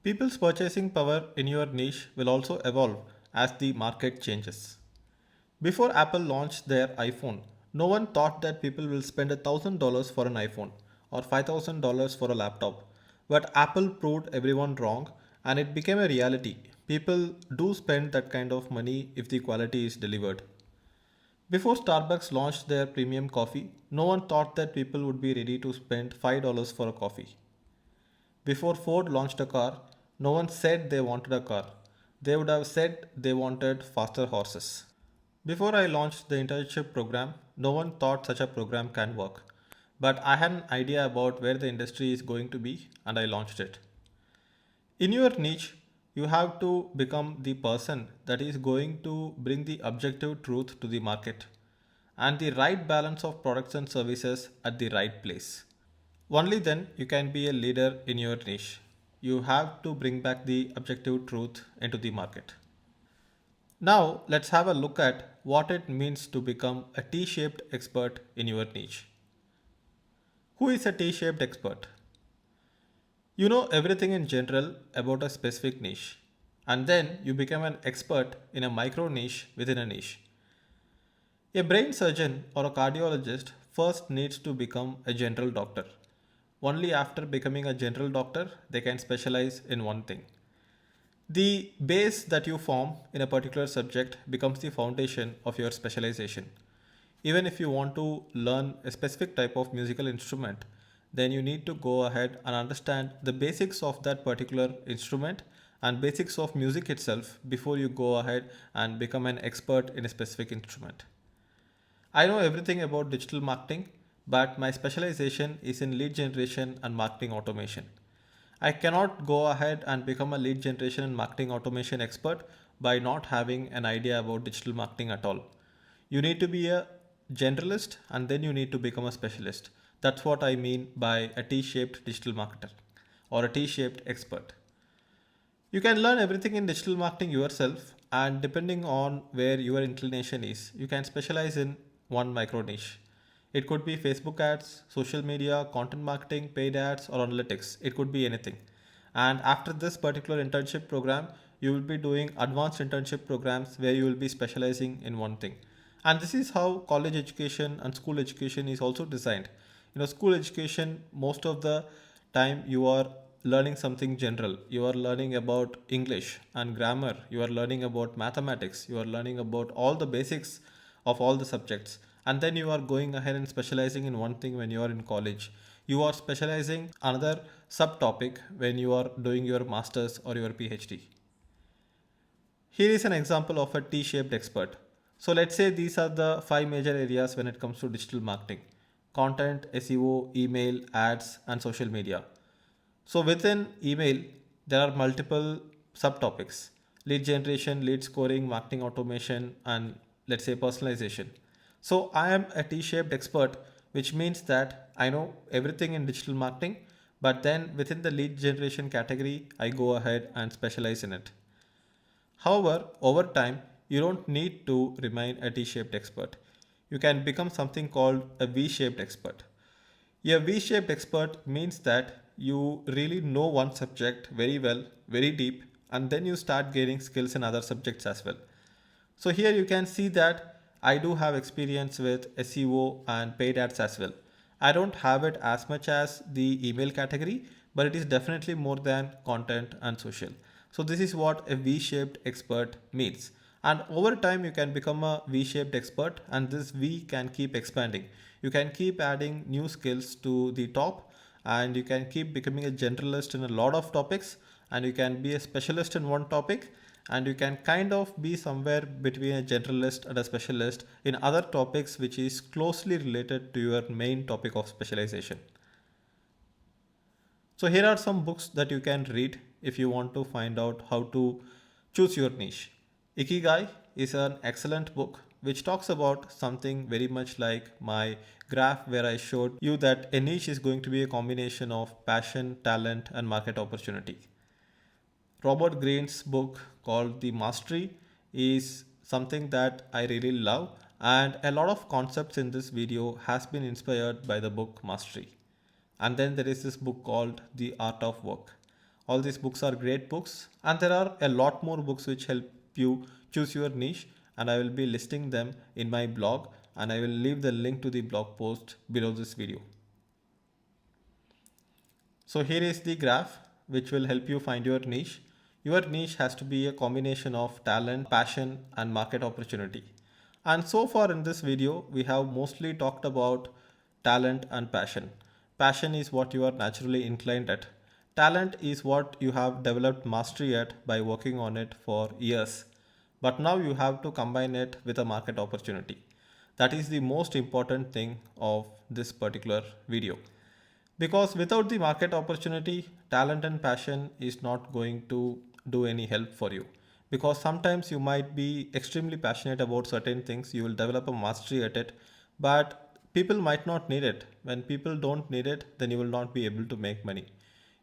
People's purchasing power in your niche will also evolve as the market changes. Before Apple launched their iPhone, no one thought that people will spend $1,000 for an iPhone or $5,000 for a laptop. But Apple proved everyone wrong and it became a reality. People do spend that kind of money if the quality is delivered. Before Starbucks launched their premium coffee, no one thought that people would be ready to spend $5 for a coffee. Before Ford launched a car, no one said they wanted a car. They would have said they wanted faster horses. Before I launched the internship program, no one thought such a program can work. But I had an idea about where the industry is going to be and I launched it. In your niche, you have to become the person that is going to bring the objective truth to the market and the right balance of products and services at the right place. Only then you can be a leader in your niche. You have to bring back the objective truth into the market. Now let's have a look at what it means to become a T-shaped expert in your niche. Who is a T-shaped expert? You know everything in general about a specific niche, and then you become an expert in a micro niche within a niche. A brain surgeon or a cardiologist first needs to become a general doctor. Only after becoming a general doctor, they can specialize in one thing. The base that you form in a particular subject becomes the foundation of your specialization. Even if you want to learn a specific type of musical instrument, then you need to go ahead and understand the basics of that particular instrument and basics of music itself before you go ahead and become an expert in a specific instrument. I know everything about digital marketing, but my specialization is in lead generation and marketing automation. I cannot go ahead and become a lead generation and marketing automation expert by not having an idea about digital marketing at all. You need to be a generalist and then you need to become a specialist. That's what I mean by a T shaped digital marketer or a T shaped expert. You can learn everything in digital marketing yourself, and depending on where your inclination is, you can specialize in one micro niche. It could be Facebook ads, social media, content marketing, paid ads, or analytics. It could be anything. And after this particular internship program, you will be doing advanced internship programs where you will be specializing in one thing. And this is how college education and school education is also designed. School education, most of the time you are learning something general. You are learning about English and grammar. You are learning about mathematics. You are learning about all the basics of all the subjects. And then you are going ahead and specializing in one thing when you are in college. You are specializing another subtopic when you are doing your masters or your PhD. Here is an example of a T-shaped expert. So let's say these are the five major areas when it comes to digital marketing: content, SEO, email, ads, and social media. So within email, there are multiple subtopics: lead generation, lead scoring, marketing automation, and let's say personalization. So I am a T-shaped expert, which means that I know everything in digital marketing, but then within the lead generation category, I go ahead and specialize in it. However, over time, you don't need to remain a T-shaped expert. You can become something called a V-shaped expert. A V-shaped expert means that you really know one subject very well, very deep, and then you start gaining skills in other subjects as well. So here you can see that I do have experience with SEO and paid ads as well. I don't have it as much as the email category, but it is definitely more than content and social. So this is what a V-shaped expert means. And over time you can become a V-shaped expert, and this V can keep expanding. You can keep adding new skills to the top, and you can keep becoming a generalist in a lot of topics, and you can be a specialist in one topic, and you can kind of be somewhere between a generalist and a specialist in other topics which is closely related to your main topic of specialization. So here are some books that you can read if you want to find out how to choose your niche. Ikigai is an excellent book which talks about something very much like my graph where I showed you that a niche is going to be a combination of passion, talent, and market opportunity. Robert Greene's book called The Mastery is something that I really love, and a lot of concepts in this video has been inspired by the book Mastery. And then there is this book called The Art of Work. All these books are great books, and there are a lot more books which help you choose your niche, and I will be listing them in my blog, and I will leave the link to the blog post below this video. So here is the graph which will help you find your niche. Your niche has to be a combination of talent, passion, and market opportunity. And so far in this video, we have mostly talked about talent and passion. Passion is what you are naturally inclined at. Talent is what you have developed mastery at by working on it for years. But now you have to combine it with a market opportunity. That is the most important thing of this particular video. Because without the market opportunity, talent and passion is not going to do any help for you. Because sometimes you might be extremely passionate about certain things, you will develop a mastery at it, but people might not need it. When people don't need it, then you will not be able to make money.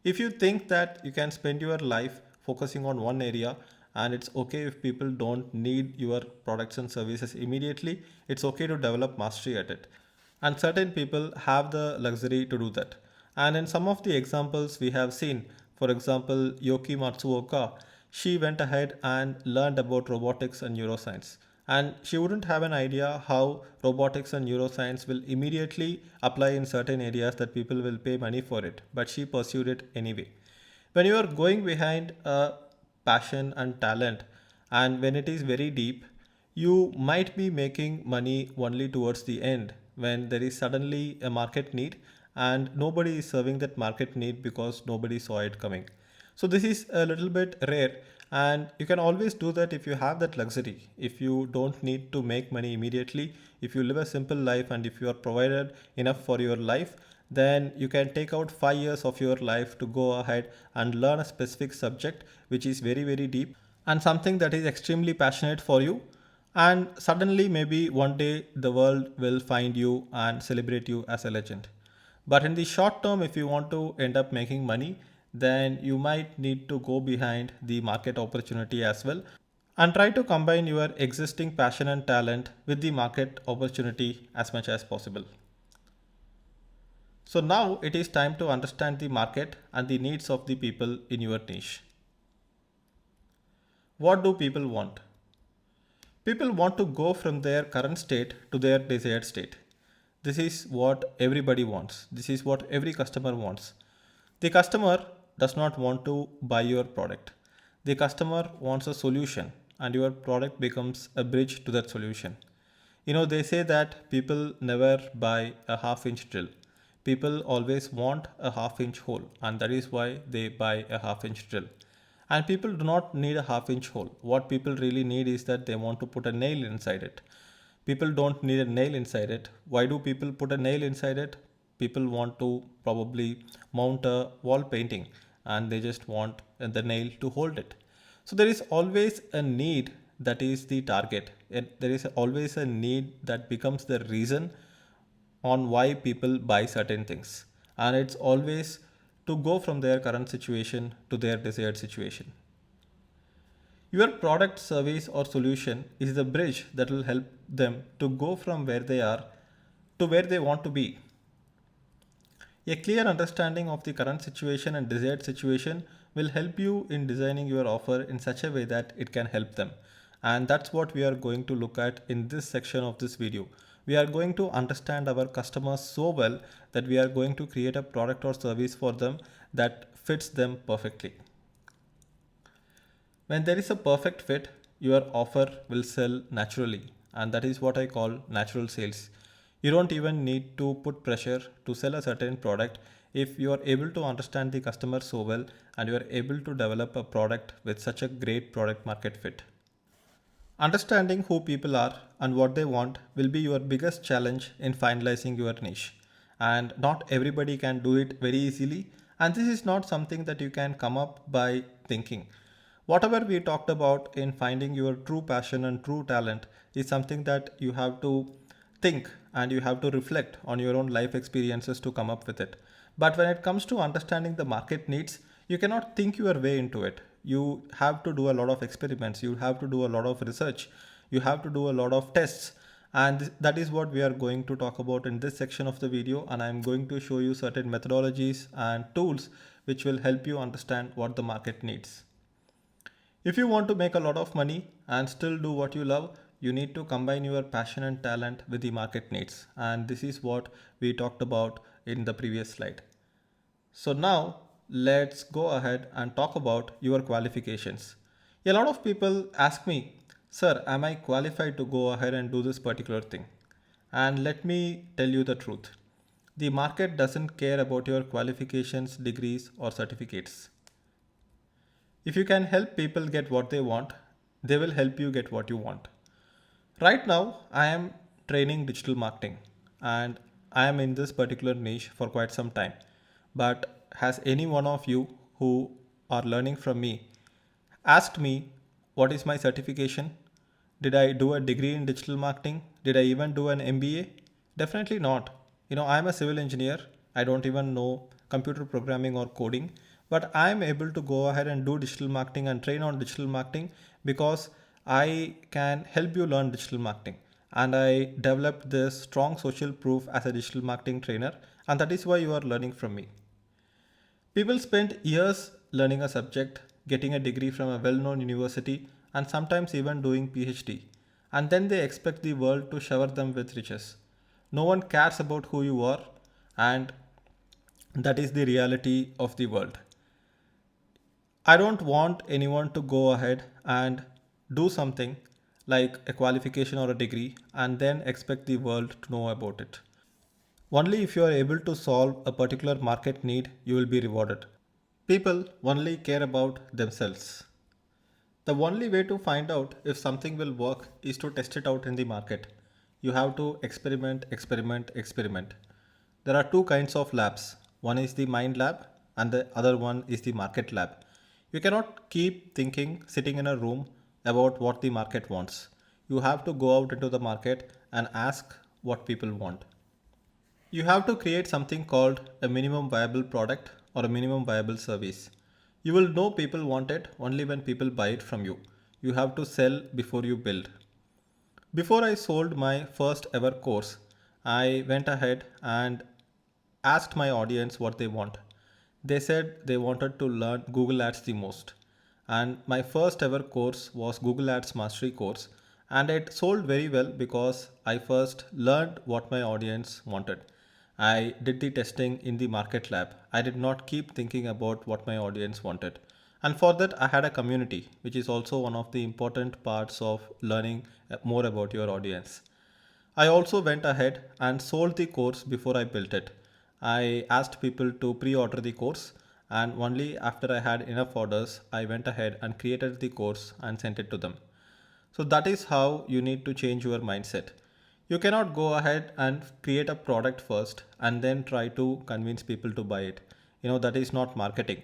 If you think that you can spend your life focusing on one area, and it's okay if people don't need your products and services immediately, it's okay to develop mastery at it. And certain people have the luxury to do that. And in some of the examples we have seen, for example, Yoki Matsuoka, she went ahead and learned about robotics and neuroscience. And she wouldn't have an idea how robotics and neuroscience will immediately apply in certain areas that people will pay money for it, but she pursued it anyway. When you are going behind a passion and talent, and when it is very deep, you might be making money only towards the end when there is suddenly a market need and nobody is serving that market need because nobody saw it coming. So this is a little bit rare, and you can always do that if you have that luxury. If you don't need to make money immediately, if you live a simple life and if you are provided enough for your life, then you can take out 5 years of your life to go ahead and learn a specific subject which is very very deep and something that is extremely passionate for you, and suddenly maybe one day the world will find you and celebrate you as a legend. But in the short term, if you want to end up making money, then you might need to go behind the market opportunity as well and try to combine your existing passion and talent with the market opportunity as much as possible. So now it is time to understand the market and the needs of the people in your niche. What do people want? People want to go from their current state to their desired state. This is what everybody wants. This is what every customer wants. The customer does not want to buy your product. The customer wants a solution, and your product becomes a bridge to that solution. They say that people never buy a half-inch drill. People always want a half-inch hole, and that is why they buy a half-inch drill. And people do not need a half-inch hole. What people really need is that they want to put a nail inside it. People don't need a nail inside it. Why do people put a nail inside it? People want to probably mount a wall painting and they just want the nail to hold it. So there is always a need that is the target. There is always a need that becomes the reason on why people buy certain things. And it's always to go from their current situation to their desired situation. Your product, service, or solution is the bridge that will help them to go from where they are to where they want to be. A clear understanding of the current situation and desired situation will help you in designing your offer in such a way that it can help them. And that's what we are going to look at in this section of this video. We are going to understand our customers so well that we are going to create a product or service for them that fits them perfectly. When there is a perfect fit, your offer will sell naturally, and that is what I call natural sales. You don't even need to put pressure to sell a certain product if you are able to understand the customer so well and you are able to develop a product with such a great product market fit. Understanding who people are and what they want will be your biggest challenge in finalizing your niche. And not everybody can do it very easily, and this is not something that you can come up by thinking. Whatever we talked about in finding your true passion and true talent is something that you have to think and you have to reflect on your own life experiences to come up with it. But when it comes to understanding the market needs, you cannot think your way into it. You have to do a lot of experiments, you have to do a lot of research, you have to do a lot of tests. And that is what we are going to talk about in this section of the video. And I'm going to show you certain methodologies and tools which will help you understand what the market needs. If you want to make a lot of money and still do what you love, you need to combine your passion and talent with the market needs. And this is what we talked about in the previous slide. So now let's go ahead and talk about your qualifications. A lot of people ask me, sir, am I qualified to go ahead and do this particular thing? And let me tell you the truth. The market doesn't care about your qualifications, degrees, or certificates. If you can help people get what they want, they will help you get what you want. Right now, I am training digital marketing and I am in this particular niche for quite some time. But has any one of you who are learning from me asked me what is my certification? Did I do a degree in digital marketing? Did I even do an MBA? Definitely not. I'm a civil engineer. I don't even know computer programming or coding, but I'm able to go ahead and do digital marketing and train on digital marketing because I can help you learn digital marketing. And I developed this strong social proof as a digital marketing trainer, and that is why you are learning from me. People spend years learning a subject, getting a degree from a well-known university, and sometimes even doing PhD. And then they expect the world to shower them with riches. No one cares about who you are, and that is the reality of the world. I don't want anyone to go ahead and do something like a qualification or a degree and then expect the world to know about it. Only if you are able to solve a particular market need, you will be rewarded. People only care about themselves. The only way to find out if something will work is to test it out in the market. You have to experiment, experiment, experiment. There are two kinds of labs. One is the mind lab and the other one is the market lab. You cannot keep thinking sitting in a room about what the market wants. You have to go out into the market and ask what people want. You have to create something called a minimum viable product or a minimum viable service. You will know people want it only when people buy it from you. You have to sell before you build. Before I sold my first ever course, I went ahead and asked my audience what they want. They said they wanted to learn Google Ads the most. And my first ever course was Google Ads Mastery course, and it sold very well because I first learned what my audience wanted. I did the testing in the market lab. I did not keep thinking about what my audience wanted. And for that, I had a community, which is also one of the important parts of learning more about your audience. I also went ahead and sold the course before I built it. I asked people to pre order the course, and only after I had enough orders, I went ahead and created the course and sent it to them. So that is how you need to change your mindset. You cannot go ahead and create a product first and then try to convince people to buy it. That is not marketing.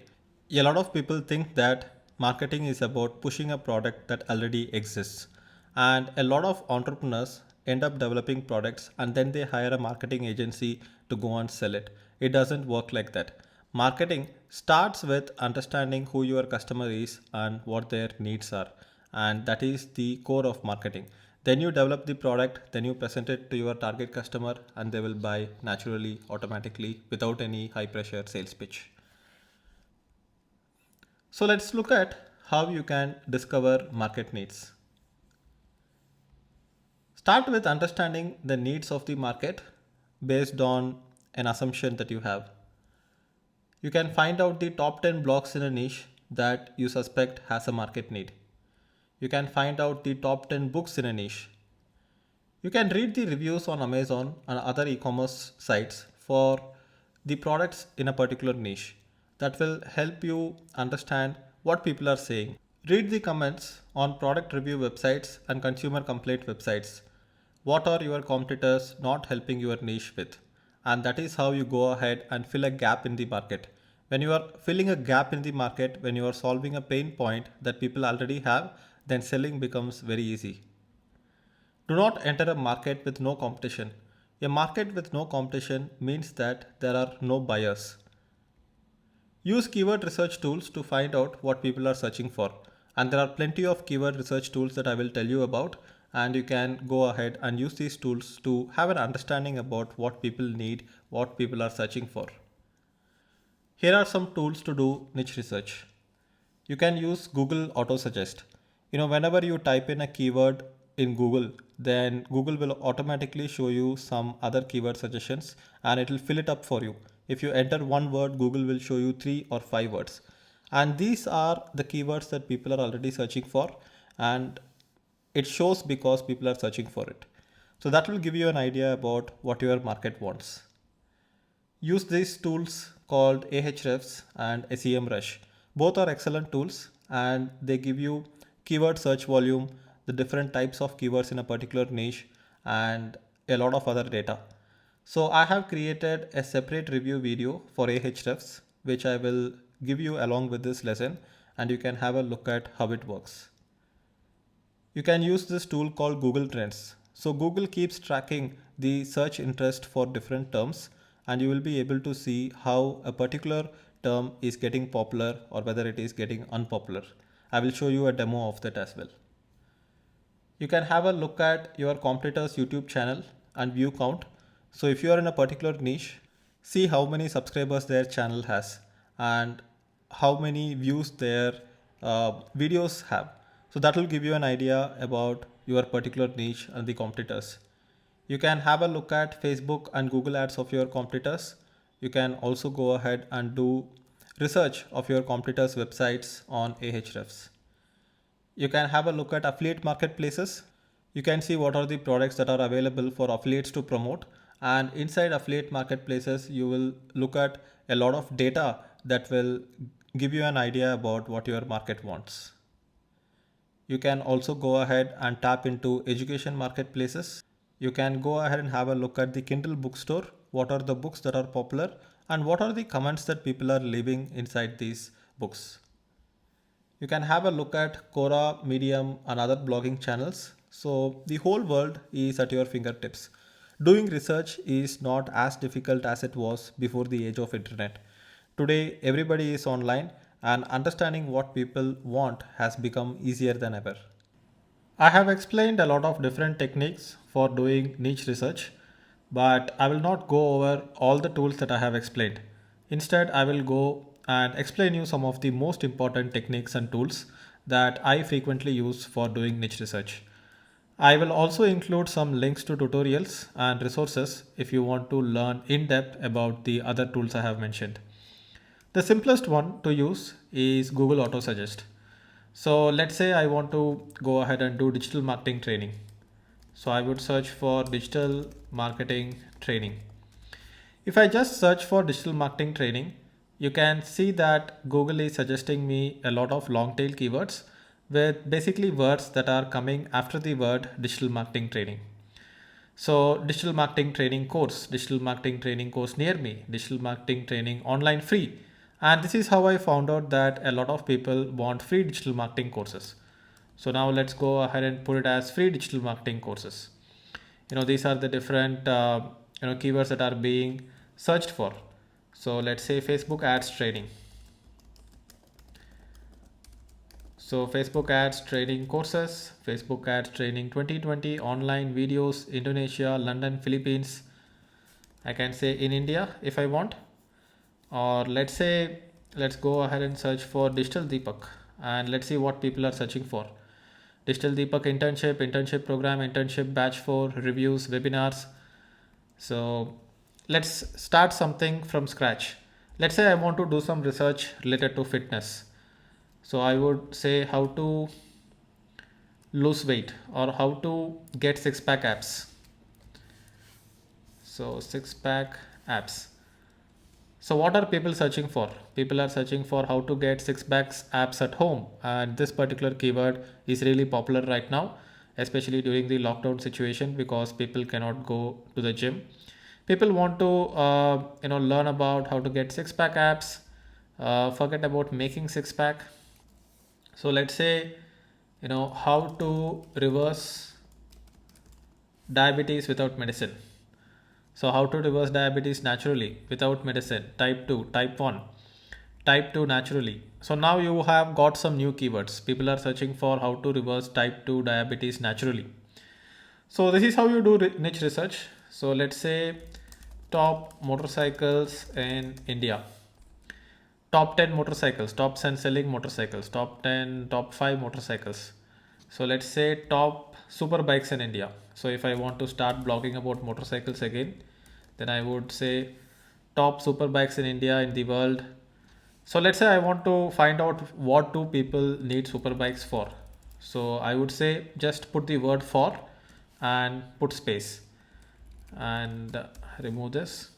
A lot of people think that marketing is about pushing a product that already exists. And a lot of entrepreneurs end up developing products and then they hire a marketing agency to go and sell it. It doesn't work like that. Marketing starts with understanding who your customer is and what their needs are. And that is the core of marketing. Then you develop the product, then you present it to your target customer, and they will buy naturally, automatically, without any high pressure sales pitch. So let's look at how you can discover market needs. Start with understanding the needs of the market based on an assumption that you have. You can find out the top 10 blocks in a niche that you suspect has a market need. You can find out the top 10 books in a niche. You can read the reviews on Amazon and other e commerce sites for the products in a particular niche. That will help you understand what people are saying. Read the comments on product review websites and consumer complaint websites. What are your competitors not helping your niche with? And that is how you go ahead and fill a gap in the market. When you are filling a gap in the market, when you are solving a pain point that people already have, then selling becomes very easy. Do not enter a market with no competition. A market with no competition means that there are no buyers. Use keyword research tools to find out what people are searching for. And there are plenty of keyword research tools that I will tell you about. And you can go ahead and use these tools to have an understanding about what people need, what people are searching for. Here are some tools to do niche research. You can use Google Auto Suggest. Whenever you type in a keyword in Google, then Google will automatically show you some other keyword suggestions and it will fill it up for you. If you enter one word, Google will show you 3 or 5 words. And these are the keywords that people are already searching for, and it shows because people are searching for it. So that will give you an idea about what your market wants. Use these tools called Ahrefs and SEMrush. Both are excellent tools and they give you keyword search volume, the different types of keywords in a particular niche, and a lot of other data. So I have created a separate review video for Ahrefs, which I will give you along with this lesson, and you can have a look at how it works. You can use this tool called Google Trends. So Google keeps tracking the search interest for different terms, and you will be able to see how a particular term is getting popular or whether it is getting unpopular. I will show you a demo of that as well. You can have a look at your competitor's YouTube channel and view count. So if you are in a particular niche, see how many subscribers their channel has and how many views their videos have. So that will give you an idea about your particular niche and the competitors. You can have a look at Facebook and Google ads of your competitors. You can also go ahead and do research of your competitors' websites on Ahrefs. You can have a look at affiliate marketplaces. You can see what are the products that are available for affiliates to promote. And inside affiliate marketplaces, you will look at a lot of data that will give you an idea about what your market wants. You can also go ahead and tap into education marketplaces. You can go ahead and have a look at the Kindle bookstore. What are the books that are popular and what are the comments that people are leaving inside these books? You can have a look at Quora, Medium, and other blogging channels. So the whole world is at your fingertips. Doing research is not as difficult as it was before the age of internet. Today, everybody is online, and understanding what people want has become easier than ever. I have explained a lot of different techniques for doing niche research, but I will not go over all the tools that I have explained. Instead, I will go and explain you some of the most important techniques and tools that I frequently use for doing niche research. I will also include some links to tutorials and resources if you want to learn in depth about the other tools I have mentioned. The simplest one to use is Google Autosuggest. So let's say I want to go ahead and do digital marketing training. So I would search for digital marketing training. If I just search for digital marketing training, you can see that Google is suggesting me a lot of long tail keywords with basically words that are coming after the word digital marketing training. So digital marketing training course near me, digital marketing training online free. And this is how I found out that a lot of people want free digital marketing courses. So now let's go ahead and put it as free digital marketing courses. These are the different keywords that are being searched for. So let's say Facebook ads training. So Facebook ads training courses, Facebook ads training 2020, online videos, Indonesia, London, Philippines. I can say in India if I want. Or let's go ahead and search for Digital Deepak and let's see what people are searching for. Digital Deepak internship program, internship batch for reviews, webinars. So let's start something from scratch. Let's say I want to do some research related to fitness. So I would say how to lose weight or how to get six pack abs. So six pack abs. So what are people searching for? People are searching for how to get six packs abs at home. And this particular keyword is really popular right now, especially during the lockdown situation because people cannot go to the gym. People want to learn about how to get six pack abs, forget about making six pack. So let's say how to reverse diabetes without medicine. So how to reverse diabetes naturally without medicine, type 2, type 1, type 2 naturally. So now you have got some new keywords. People are searching for how to reverse type 2 diabetes naturally. So this is how you do niche research. So let's say top motorcycles in India, top 10 motorcycles, top 10 selling motorcycles, top 10, top 5 motorcycles. So let's say top super bikes in India. So if I want to start blogging about motorcycles again, then I would say top super bikes in India, in the world. So let's say I want to find out what do people need super bikes for. So I would say just put the word for and put space and remove this.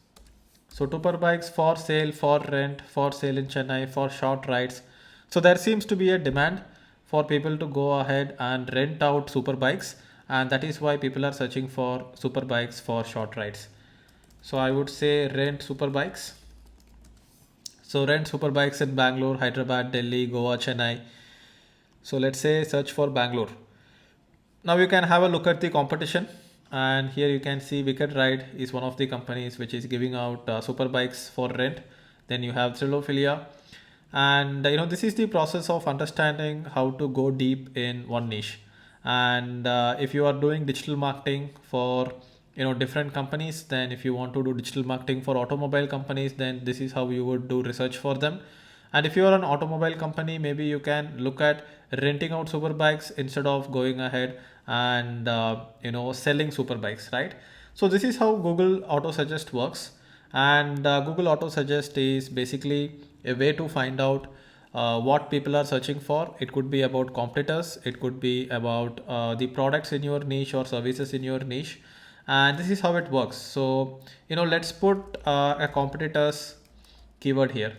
So super bikes for sale, for rent, for sale in Chennai, for short rides. So there seems to be a demand for people to go ahead and rent out super bikes, and that is why people are searching for super bikes for short rides. So I would say rent super bikes. So rent super bikes in Bangalore, Hyderabad, Delhi, Goa, Chennai. So let's say search for Bangalore. Now you can have a look at the competition, and here you can see Wicked Ride is one of the companies which is giving out super bikes for rent. Then you have Thrilophilia, and this is the process of understanding how to go deep in one niche. And if you are doing digital marketing for different companies, then if you want to do digital marketing for automobile companies, then this is how you would do research for them. And if you are an automobile company, maybe you can look at renting out super bikes instead of going ahead and selling super bikes, right? So this is how Google Auto Suggest works. And Google Auto Suggest is basically a way to find out what people are searching for. It could be about competitors, it could be about the products in your niche or services in your niche, and this is how it works. So let's put a competitors keyword here.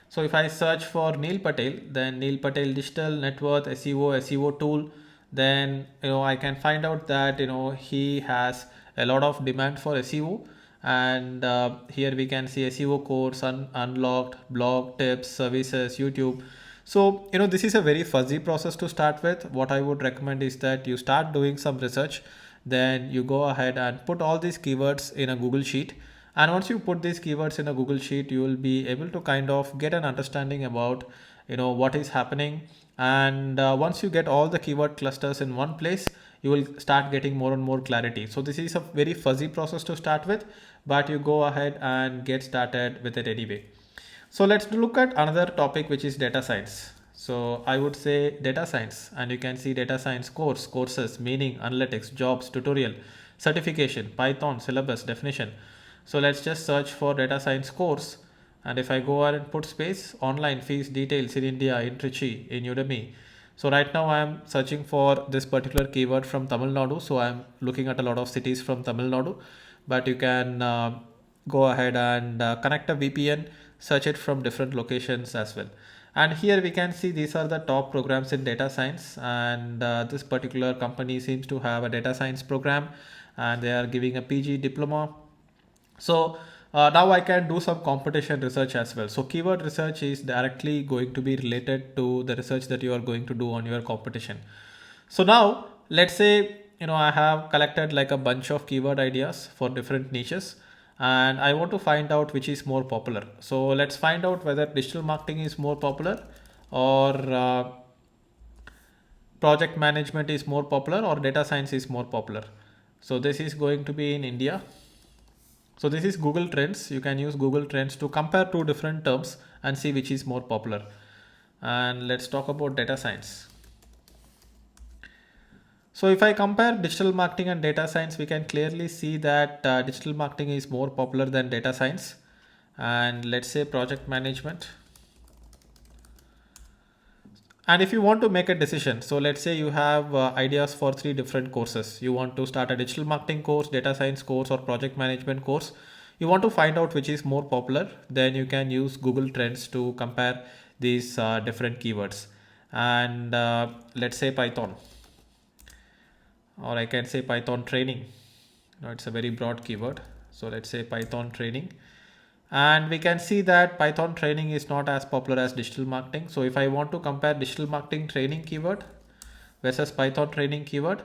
So if I search for Neil Patel, then Neil Patel digital net worth SEO tool, then I can find out that he has a lot of demand for SEO. And here we can see SEO course, unlocked, blog tips, services, YouTube. So this is a very fuzzy process to start with. What I would recommend is that you start doing some research, then you go ahead and put all these keywords in a Google Sheet. And once you put these keywords in a Google Sheet, you will be able to kind of get an understanding about what is happening. And once you get all the keyword clusters in one place, you will start getting more and more clarity. So this is a very fuzzy process to start with, but you go ahead and get started with it anyway. So let's look at another topic, which is data science. So I would say data science, and you can see data science courses, meaning, analytics, jobs, tutorial, certification, Python, syllabus, definition. So let's just search for data science course. And if I go ahead and put space, online fees details in India, in Trichy, in Udemy. So right now I am searching for this particular keyword from Tamil Nadu. So I'm looking at a lot of cities from Tamil Nadu, but you can go ahead and connect a VPN, search it from different locations as well. And here we can see these are the top programs in data science, and this particular company seems to have a data science program, and they are giving a PG diploma. So now I can do some competition research as well. So keyword research is directly going to be related to the research that you are going to do on your competition. So now let's say I have collected like a bunch of keyword ideas for different niches, and I want to find out which is more popular. So let's find out whether digital marketing is more popular, or project management is more popular, or data science is more popular. So this is going to be in India. So this is Google Trends. You can use Google Trends to compare two different terms and see which is more popular. And let's talk about data science. So if I compare digital marketing and data science, we can clearly see that digital marketing is more popular than data science. And let's say project management. And if you want to make a decision, so let's say you have ideas for three different courses. You want to start a digital marketing course, data science course, or project management course. You want to find out which is more popular, then you can use Google Trends to compare these different keywords. And let's say Python, or I can say Python training. Now it's a very broad keyword. So let's say Python training. And we can see that Python training is not as popular as digital marketing. So if I want to compare digital marketing training keyword versus Python training keyword,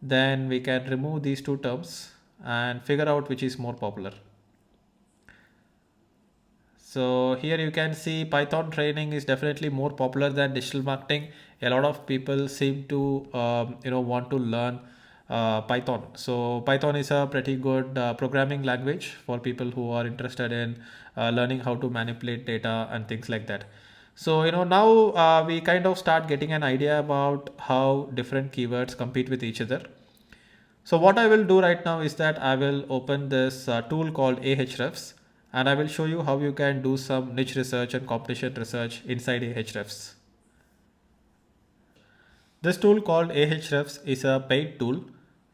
then we can remove these two terms and figure out which is more popular. So here you can see Python training is definitely more popular than digital marketing. A lot of people seem to want to learn Python. So Python is a pretty good programming language for people who are interested in learning how to manipulate data and things like that. So now we kind of start getting an idea about how different keywords compete with each other. So what I will do right now is that I will open this tool called Ahrefs, and I will show you how you can do some niche research and competition research inside Ahrefs. This tool called Ahrefs is a paid tool.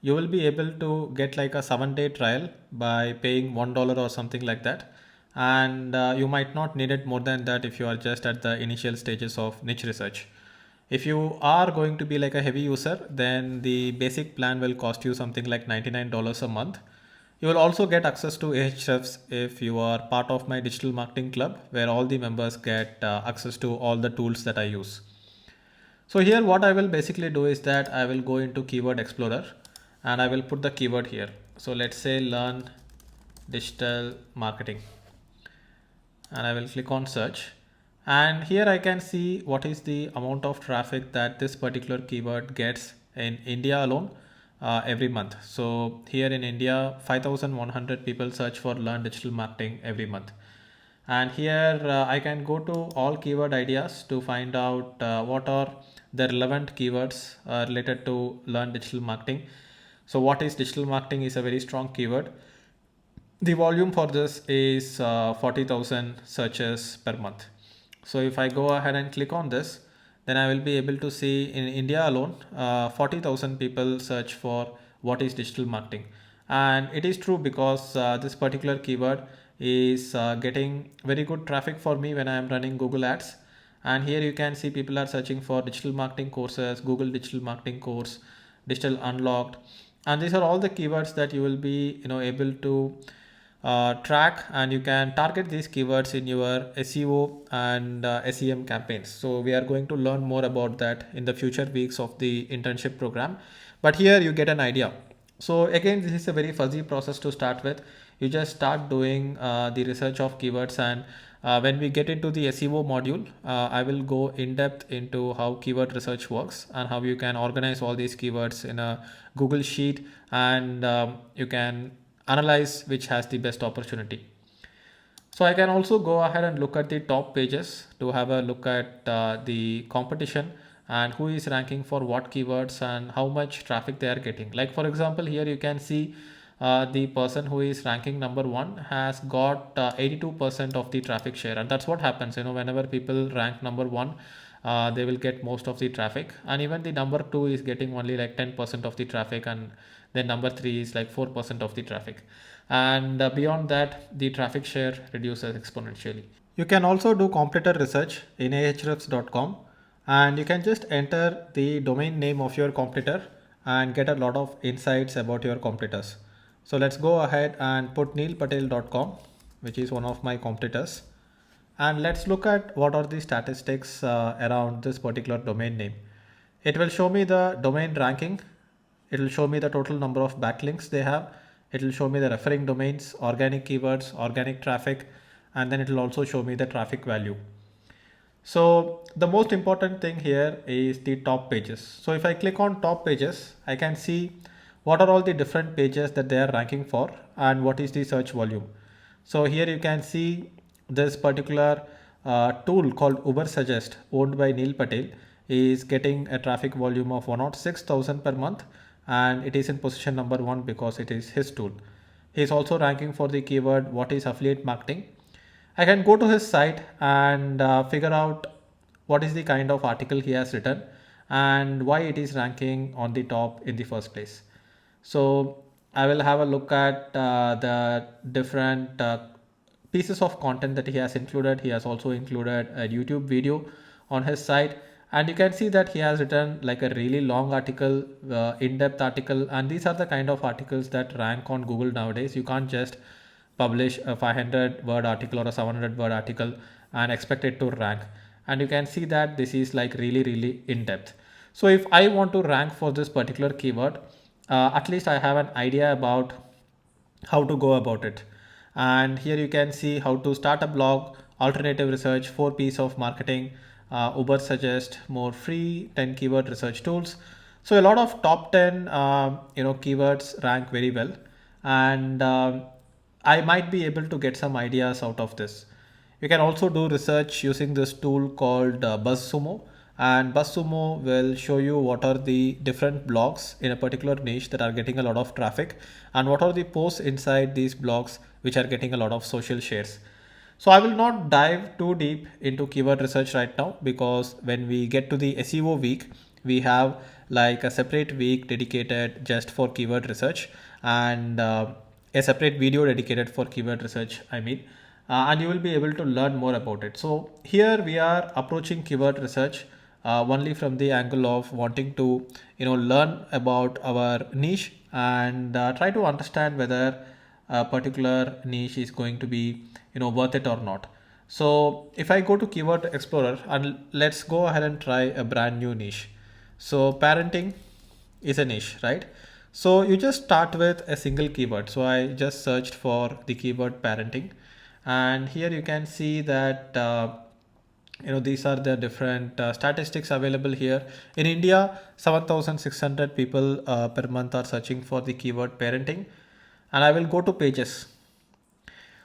You will be able to get like a 7-day trial by paying $1 or something like that. And you might not need it more than that if you are just at the initial stages of niche research. If you are going to be like a heavy user, then the basic plan will cost you something like $99 a month. You will also get access to Ahrefs if you are part of my digital marketing club, where all the members get access to all the tools that I use. So here what I will basically do is that I will go into Keyword Explorer and I will put the keyword here. So let's say learn digital marketing, and I will click on search. And here I can see what is the amount of traffic that this particular keyword gets in India alone every month. So here in India, 5,100 people search for learn digital marketing every month. And here I can go to all keyword ideas to find out what are the relevant keywords related to learn digital marketing. So what is digital marketing is a very strong keyword. The volume for this is 40,000 searches per month. So if I go ahead and click on this, then I will be able to see in India alone, 40,000 people search for what is digital marketing. And it is true because this particular keyword is getting very good traffic for me when I am running Google Ads. And here you can see people are searching for digital marketing courses, Google digital marketing course, digital unlocked, and these are all the keywords that you will be able to track, and you can target these keywords in your SEO and SEM campaigns. So we are going to learn more about that in the future weeks of the internship program, but here you get an idea. So again, this is a very fuzzy process to start with. You just start doing the research of keywords, and when we get into the SEO module, I will go in depth into how keyword research works and how you can organize all these keywords in a Google Sheet, and you can analyze which has the best opportunity. So I can also go ahead and look at the top pages to have a look at the competition and who is ranking for what keywords and how much traffic they are getting. Like for example, here you can see the person who is ranking number one has got 82% of the traffic share, and that's what happens. Whenever people rank number one, they will get most of the traffic, and even the number two is getting only like 10% of the traffic, and then number three is like 4% of the traffic, and beyond that the traffic share reduces exponentially. You can also do competitor research in ahrefs.com, and you can just enter the domain name of your competitor and get a lot of insights about your competitors. So let's go ahead and put neilpatel.com, which is one of my competitors, and let's look at what are the statistics around this particular domain name. It will show me the domain ranking. It will show me the total number of backlinks they have. It will show me the referring domains, organic keywords, organic traffic, and then it will also show me the traffic value. So the most important thing here is the top pages. So if I click on top pages, I can see what are all the different pages that they are ranking for and what is the search volume. So here you can see this particular tool called Ubersuggest, owned by Neil Patel, is getting a traffic volume of 106,000 per month, and it is in position number one because it is his tool. He is also ranking for the keyword what is affiliate marketing. I can go to his site and figure out what is the kind of article he has written and why it is ranking on the top in the first place. So I will have a look at the different pieces of content that he has included. He has also included a YouTube video on his site, and you can see that he has written like a really long article, in-depth article, and these are the kind of articles that rank on Google nowadays. You can't just publish a 500 word article or a 700 word article and expect it to rank, and you can see that this is like really in depth. So if I want to rank for this particular keyword, at least I have an idea about how to go about it. And here you can see how to start a blog, alternative research, 4 P's of marketing, Ubersuggest, more free 10 keyword research tools. So a lot of top 10 keywords rank very well, and I might be able to get some ideas out of this. You can also do research using this tool called BuzzSumo, and BuzzSumo will show you what are the different blogs in a particular niche that are getting a lot of traffic, and what are the posts inside these blogs which are getting a lot of social shares. So I will not dive too deep into keyword research right now, because when we get to the SEO week, we have like a separate week dedicated just for keyword research, and a separate video dedicated for keyword research, and you will be able to learn more about it. So here we are approaching keyword research only from the angle of wanting to learn about our niche and try to understand whether a particular niche is going to be worth it or not. So if I go to Keyword Explorer, and let's go ahead and try a brand new niche. So parenting is a niche, right? So you just start with a single keyword. So I just searched for the keyword parenting, and here you can see that these are the different statistics available here. In India, 7,600 people per month are searching for the keyword parenting, and I will go to pages.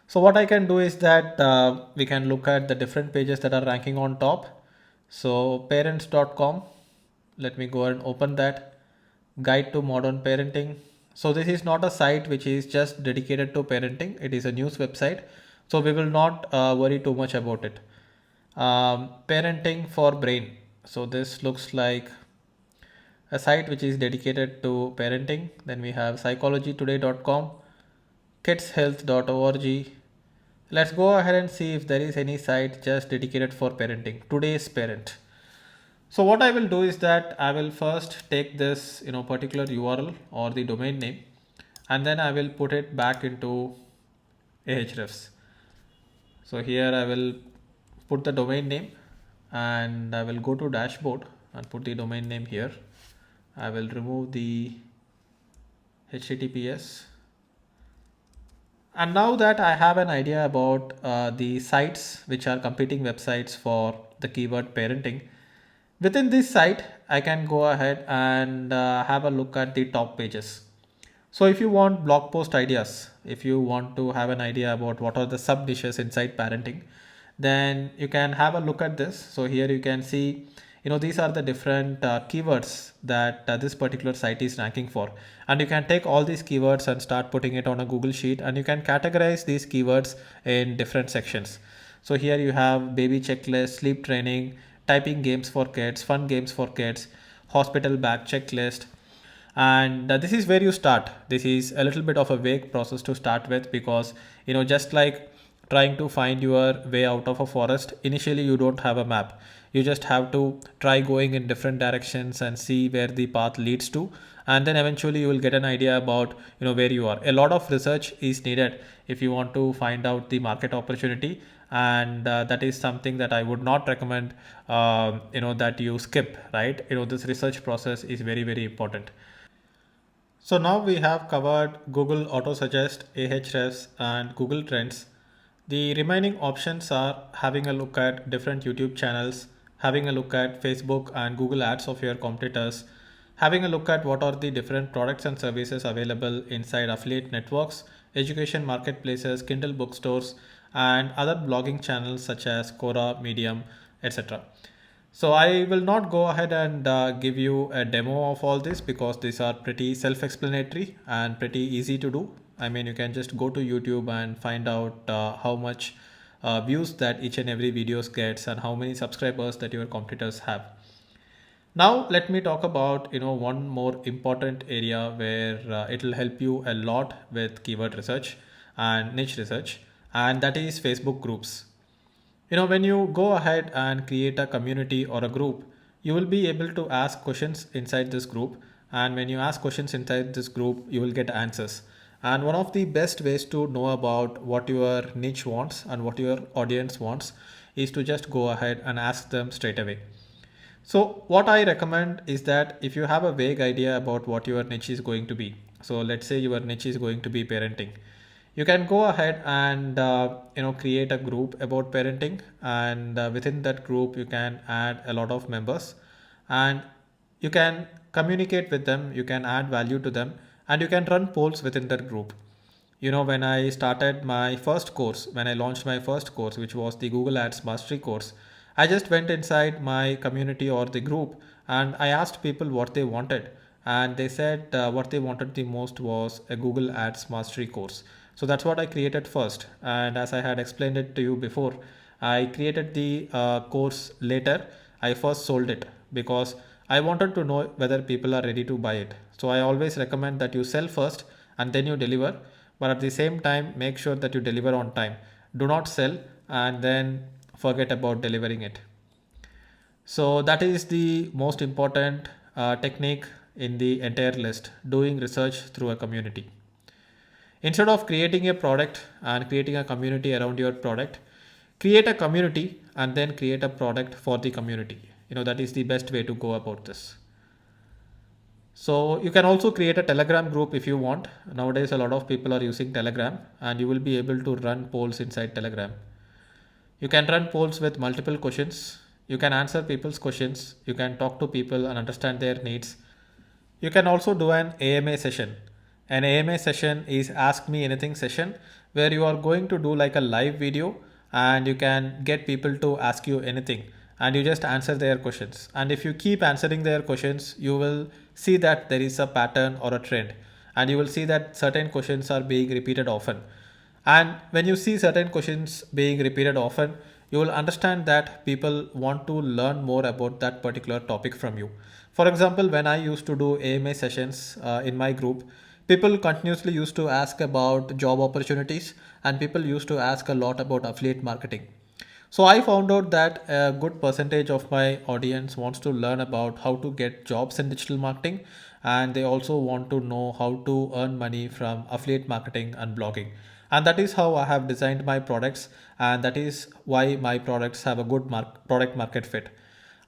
So what I can do is that we can look at the different pages that are ranking on top. So parents.com, let me go and open that. Guide to modern parenting. So this is not a site which is just dedicated to parenting. It is a news website. So we will not worry too much about it. Parenting for brain. So this looks like a site which is dedicated to parenting. Then we have psychologytoday.com, kidshealth.org, Let's go ahead and see if there is any site just dedicated for parenting, today's parent. So what I will do is that I will first take this particular URL or the domain name, and then I will put it back into Ahrefs. So here I will put the domain name, and I will go to dashboard and put the domain name here. I will remove the HTTPS. And now that I have an idea about the sites which are competing websites for the keyword parenting, within this site, I can go ahead and have a look at the top pages. So if you want blog post ideas, if you want to have an idea about what are the sub niches inside parenting, then you can have a look at this. So here you can see, these are the different keywords that this particular site is ranking for. And you can take all these keywords and start putting it on a Google Sheet, and you can categorize these keywords in different sections. So here you have baby checklist, sleep training, typing games for kids, fun games for kids, hospital bag checklist. And this is where you start. This is a little bit of a vague process to start with, because just like trying to find your way out of a forest, initially you don't have a map. You just have to try going in different directions and see where the path leads to, and then eventually you will get an idea about where you are. A lot of research is needed if you want to find out the market opportunity, and that is something that I would not recommend that you skip, right? This research process is very, very important. So now we have covered Google Auto Suggest, Ahrefs, and Google Trends. The remaining options are having a look at different YouTube channels, having a look at Facebook and Google ads of your competitors, having a look at what are the different products and services available inside affiliate networks, education marketplaces, Kindle bookstores, and other blogging channels such as Quora, Medium, etc. So I will not go ahead and give you a demo of all this, because these are pretty self-explanatory and pretty easy to do. I mean, you can just go to YouTube and find out how much views that each and every videos gets, and how many subscribers that your competitors have. Now let me talk about one more important area where it will help you a lot with keyword research and niche research, and that is Facebook groups. When you go ahead and create a community or a group, you will be able to ask questions inside this group. And when you ask questions inside this group, you will get answers. And one of the best ways to know about what your niche wants and what your audience wants is to just go ahead and ask them straight away. So what I recommend is that if you have a vague idea about what your niche is going to be, so let's say your niche is going to be parenting, you can go ahead and create a group about parenting, and within that group you can add a lot of members, and you can communicate with them, you can add value to them, and you can run polls within that group. When I started my first course, when I launched my first course, which was the Google Ads Mastery course, I just went inside my community or the group, and I asked people what they wanted. And they said what they wanted the most was a Google Ads Mastery course. So that's what I created first. And as I had explained it to you before, I created the course later. I first sold it because I wanted to know whether people are ready to buy it. So I always recommend that you sell first and then you deliver, but at the same time make sure that you deliver on time. Do not sell and then forget about delivering it. So that is the most important technique in the entire list: doing research through a community. Instead of creating a product and creating a community around your product, create a community and then create a product for the community. That is the best way to go about this. So you can also create a Telegram group if you want. Nowadays, a lot of people are using Telegram, and you will be able to run polls inside Telegram. You can run polls with multiple questions. You can answer people's questions. You can talk to people and understand their needs. You can also do an AMA session. An AMA session is Ask Me Anything session, where you are going to do like a live video, and you can get people to ask you anything, and you just answer their questions. And if you keep answering their questions, you will see that there is a pattern or a trend, and you will see that certain questions are being repeated often. And when you see certain questions being repeated often, you will understand that people want to learn more about that particular topic from you. For example, when I used to do AMA sessions in my group, People continuously used to ask about job opportunities, and people used to ask a lot about affiliate marketing. So I found out that a good percentage of my audience wants to learn about how to get jobs in digital marketing, and they also want to know how to earn money from affiliate marketing and blogging. And that is how I have designed my products, and that is why my products have a good product market fit.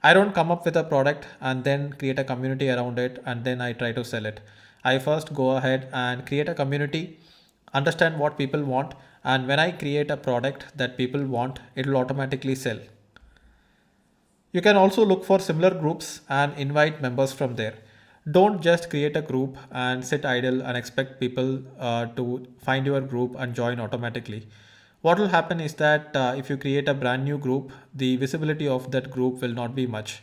I don't come up with a product and then create a community around it and then I try to sell it. I first go ahead and create a community, understand what people want, and when I create a product that people want, it will automatically sell. You can also look for similar groups and invite members from there. Don't just create a group and sit idle and expect people to find your group and join automatically. What will happen is that if you create a brand new group, the visibility of that group will not be much.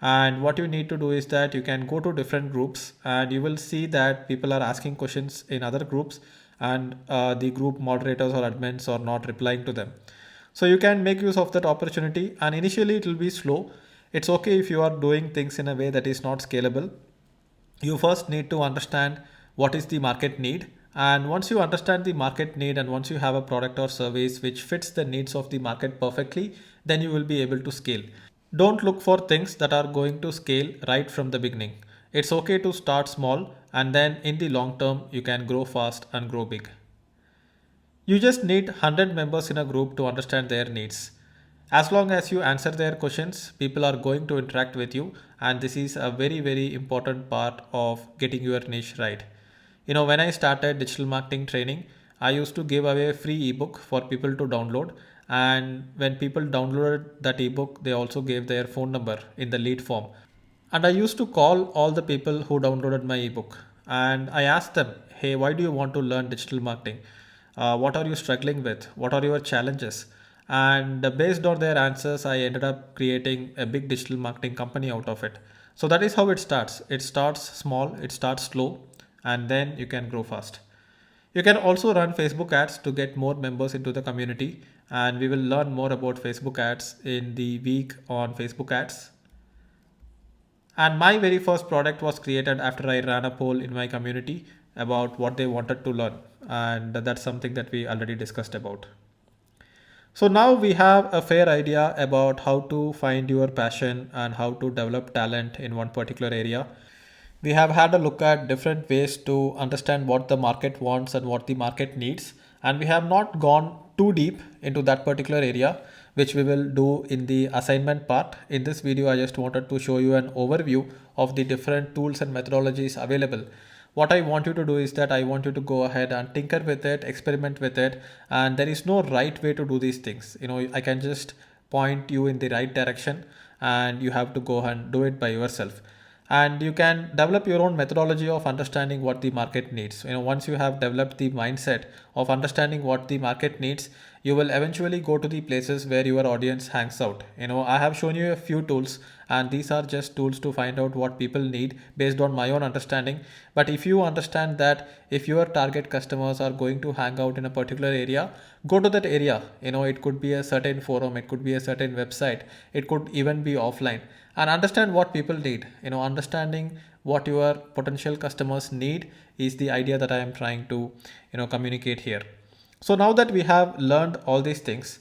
And what you need to do is that you can go to different groups and you will see that people are asking questions in other groups, and the group moderators or admins are not replying to them. So you can make use of that opportunity, and initially it will be slow. It's okay if you are doing things in a way that is not scalable. You first need to understand what is the market need, and once you understand the market need and once you have a product or service which fits the needs of the market perfectly, then you will be able to scale. Don't look for things that are going to scale right from the beginning. It's okay to start small, and then in the long term you can grow fast and grow big. You just need 100 members in a group to understand their needs. As long as you answer their questions, people are going to interact with you, and this is a very, very important part of getting your niche right. When I started digital marketing training, I used to give away a free ebook for people to download. And when people downloaded that ebook, they also gave their phone number in the lead form. And I used to call all the people who downloaded my ebook and I asked them, hey, why do you want to learn digital marketing? What are you struggling with? What are your challenges? And based on their answers, I ended up creating a big digital marketing company out of it. So that is how it starts. It starts small, it starts slow, and then you can grow fast. You can also run Facebook ads to get more members into the community, and we will learn more about Facebook ads in the week on Facebook ads. And my very first product was created after I ran a poll in my community about what they wanted to learn. And that's something that we already discussed about. So now we have a fair idea about how to find your passion and how to develop talent in one particular area. We have had a look at different ways to understand what the market wants and what the market needs. And we have not gone too deep into that particular area, which we will do in the assignment part. In this video, I just wanted to show you an overview of the different tools and methodologies available. What I want you to do is that I want you to go ahead and tinker with it, experiment with it, and there is no right way to do these things. I can just point you in the right direction and you have to go and do it by yourself. And you can develop your own methodology of understanding what the market needs. Once you have developed the mindset of understanding what the market needs, you will eventually go to the places where your audience hangs out. I have shown you a few tools, and these are just tools to find out what people need based on my own understanding. But if you understand that if your target customers are going to hang out in a particular area, go to that area. It could be a certain forum, it could be a certain website, it could even be offline, and understand what people need. Understanding what your potential customers need is the idea that I am trying to communicate here. So now that we have learned all these things,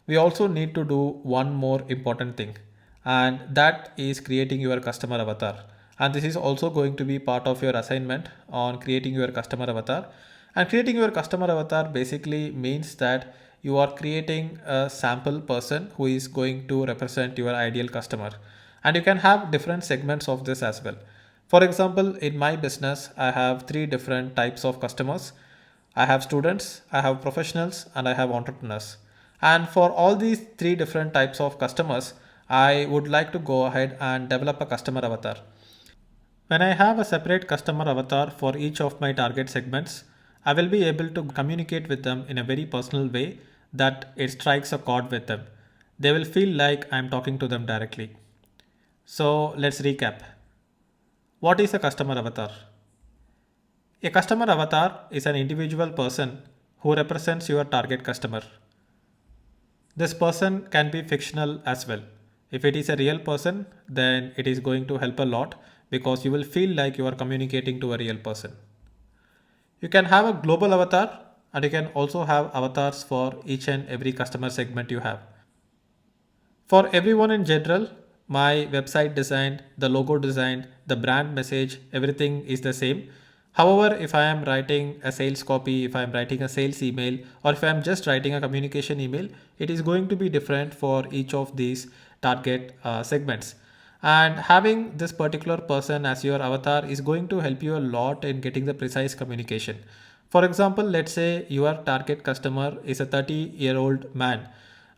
we also need to do one more important thing, and that is creating your customer avatar. And this is also going to be part of your assignment on creating your customer avatar. And creating your customer avatar basically means that you are creating a sample person who is going to represent your ideal customer. And you can have different segments of this as well. For example, in my business, I have three different types of customers. I have students, I have professionals, and I have entrepreneurs. And for all these three different types of customers, I would like to go ahead and develop a customer avatar. When I have a separate customer avatar for each of my target segments, I will be able to communicate with them in a very personal way that it strikes a chord with them. They will feel like I'm talking to them directly. So let's recap. What is a customer avatar? A customer avatar is an individual person who represents your target customer. This person can be fictional as well. If it is a real person, then it is going to help a lot because you will feel like you are communicating to a real person. You can have a global avatar and you can also have avatars for each and every customer segment you have. For everyone in general, my website design, the logo design, the brand message, everything is the same. However, if I am writing a sales copy, if I am writing a sales email, or if I am just writing a communication email, it is going to be different for each of these target segments. And having this particular person as your avatar is going to help you a lot in getting the precise communication. For example, let's say your target customer is a 30-year-old man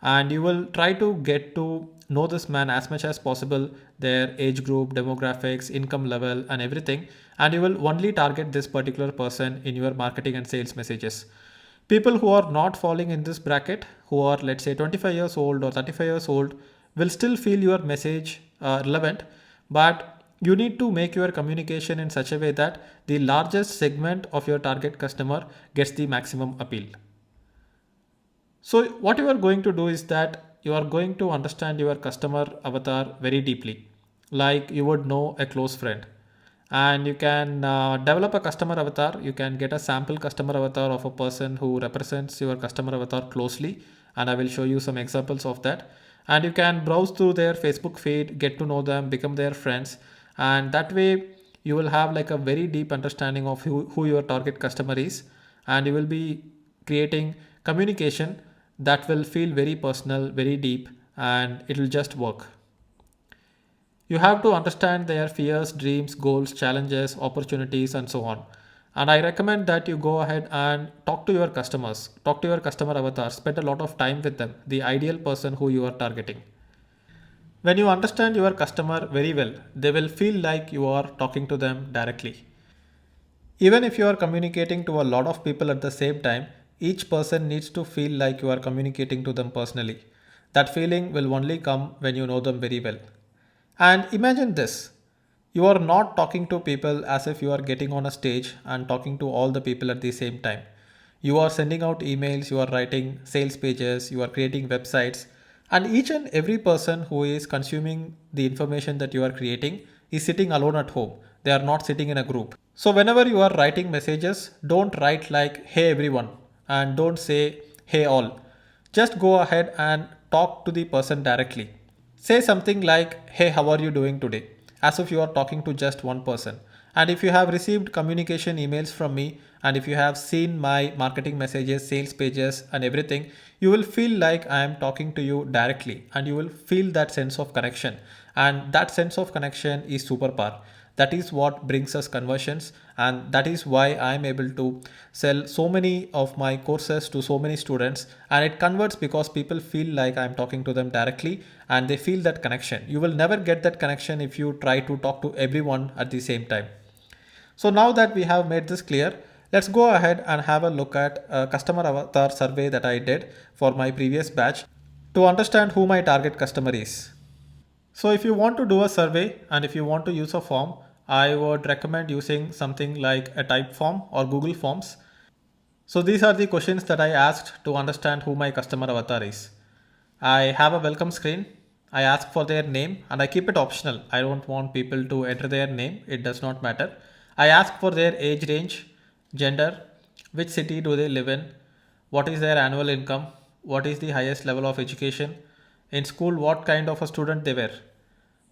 and you will try to get to know this man as much as possible, their age group, demographics, income level and everything, and you will only target this particular person in your marketing and sales messages. People who are not falling in this bracket, who are let's say 25 years old or 35 years old, will still feel your message relevant, but you need to make your communication in such a way that the largest segment of your target customer gets the maximum appeal. So what you are going to do is that you are going to understand your customer avatar very deeply, like you would know a close friend. And you can develop a customer avatar. You can get a sample customer avatar of a person who represents your customer avatar closely. And I will show you some examples of that. And you can browse through their Facebook feed, get to know them, become their friends. And that way you will have like a very deep understanding of who your target customer is. And you will be creating communication that will feel very personal, very deep, and it will just work. You have to understand their fears, dreams, goals, challenges, opportunities, and so on. And I recommend that you go ahead and talk to your customers, talk to your customer avatar, spend a lot of time with them, the ideal person who you are targeting. When you understand your customer very well, they will feel like you are talking to them directly. Even if you are communicating to a lot of people at the same time, each person needs to feel like you are communicating to them personally. That feeling will only come when you know them very well. And imagine this, you are not talking to people as if you are getting on a stage and talking to all the people at the same time. You are sending out emails, you are writing sales pages, you are creating websites, and each and every person who is consuming the information that you are creating is sitting alone at home. They are not sitting in a group. So, whenever you are writing messages, don't write like, hey everyone, and don't say, hey all. Just go ahead and talk to the person directly. Say something like, hey, how are you doing today? As if you are talking to just one person. And if you have received communication emails from me, and if you have seen my marketing messages, sales pages, and everything, you will feel like I am talking to you directly and you will feel that sense of connection. And that sense of connection is superpower. That is what brings us conversions, and that is why I am able to sell so many of my courses to so many students, and it converts because people feel like I'm talking to them directly and they feel that connection. You will never get that connection if you try to talk to everyone at the same time. So now that we have made this clear, let's go ahead and have a look at a customer avatar survey that I did for my previous batch to understand who my target customer is. So if you want to do a survey and if you want to use a form, I would recommend using something like a type form or Google Forms. So these are the questions that I asked to understand who my customer avatar is. I have a welcome screen. I ask for their name and I keep it optional. I don't want people to enter their name. It does not matter. I ask for their age range, gender, which city do they live in, what is their annual income, what is the highest level of education, in school what kind of a student they were,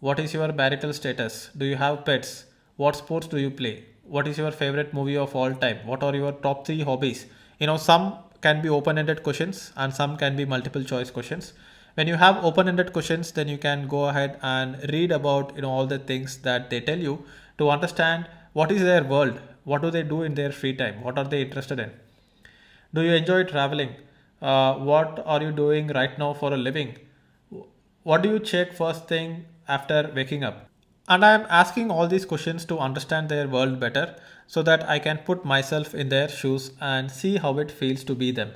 what is your marital status, do you have pets, what sports do you play, what is your favorite movie of all time, what are your top 3 hobbies. Some can be open-ended questions and some can be multiple choice questions. When you have open-ended questions, then you can go ahead and read about all the things that they tell you to understand what is their world, what do they do in their free time, what are they interested in, do you enjoy traveling, what are you doing right now for a living, what do you check first thing after waking up. And I am asking all these questions to understand their world better so that I can put myself in their shoes and see how it feels to be them.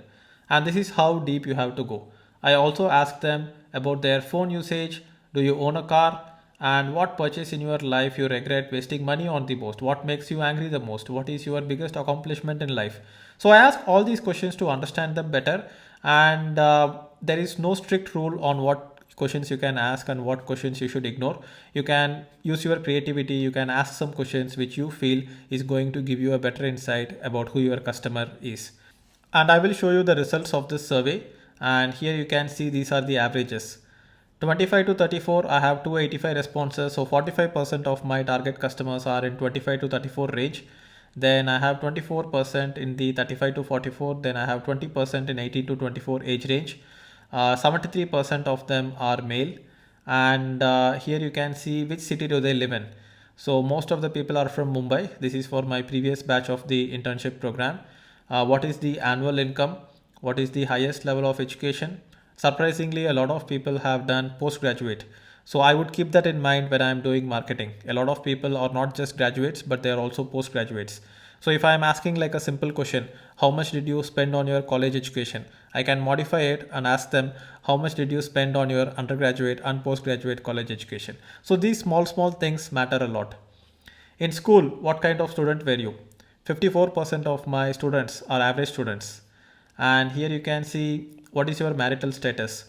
And this is how deep you have to go. I also ask them about their phone usage. Do you own a car? And what purchase in your life you regret wasting money on the most? What makes you angry the most? What is your biggest accomplishment in life? So I ask all these questions to understand them better. And there is no strict rule on what questions you can ask and what questions you should ignore. You can use your creativity. You can ask some questions which you feel is going to give you a better insight about who your customer is. And I will show you the results of this survey. And here you can see these are the averages. 25 to 34, I have 285 responses. So 45% of my target customers are in 25 to 34 range. Then I have 24% in the 35 to 44. Then I have 20% in 18 to 24 age range. 73% of them are male. And here you can see which city do they live in. So most of the people are from Mumbai. This is for my previous batch of the internship program. What is the annual income? What is the highest level of education? Surprisingly, a lot of people have done postgraduate. So I would keep that in mind when I'm doing marketing. A lot of people are not just graduates, but they are also postgraduates. So if I'm asking like a simple question, how much did you spend on your college education? I can modify it and ask them, how much did you spend on your undergraduate and postgraduate college education? So these small things matter a lot. In school, what kind of student were you? 54% of my students are average students. And here you can see what is your marital status.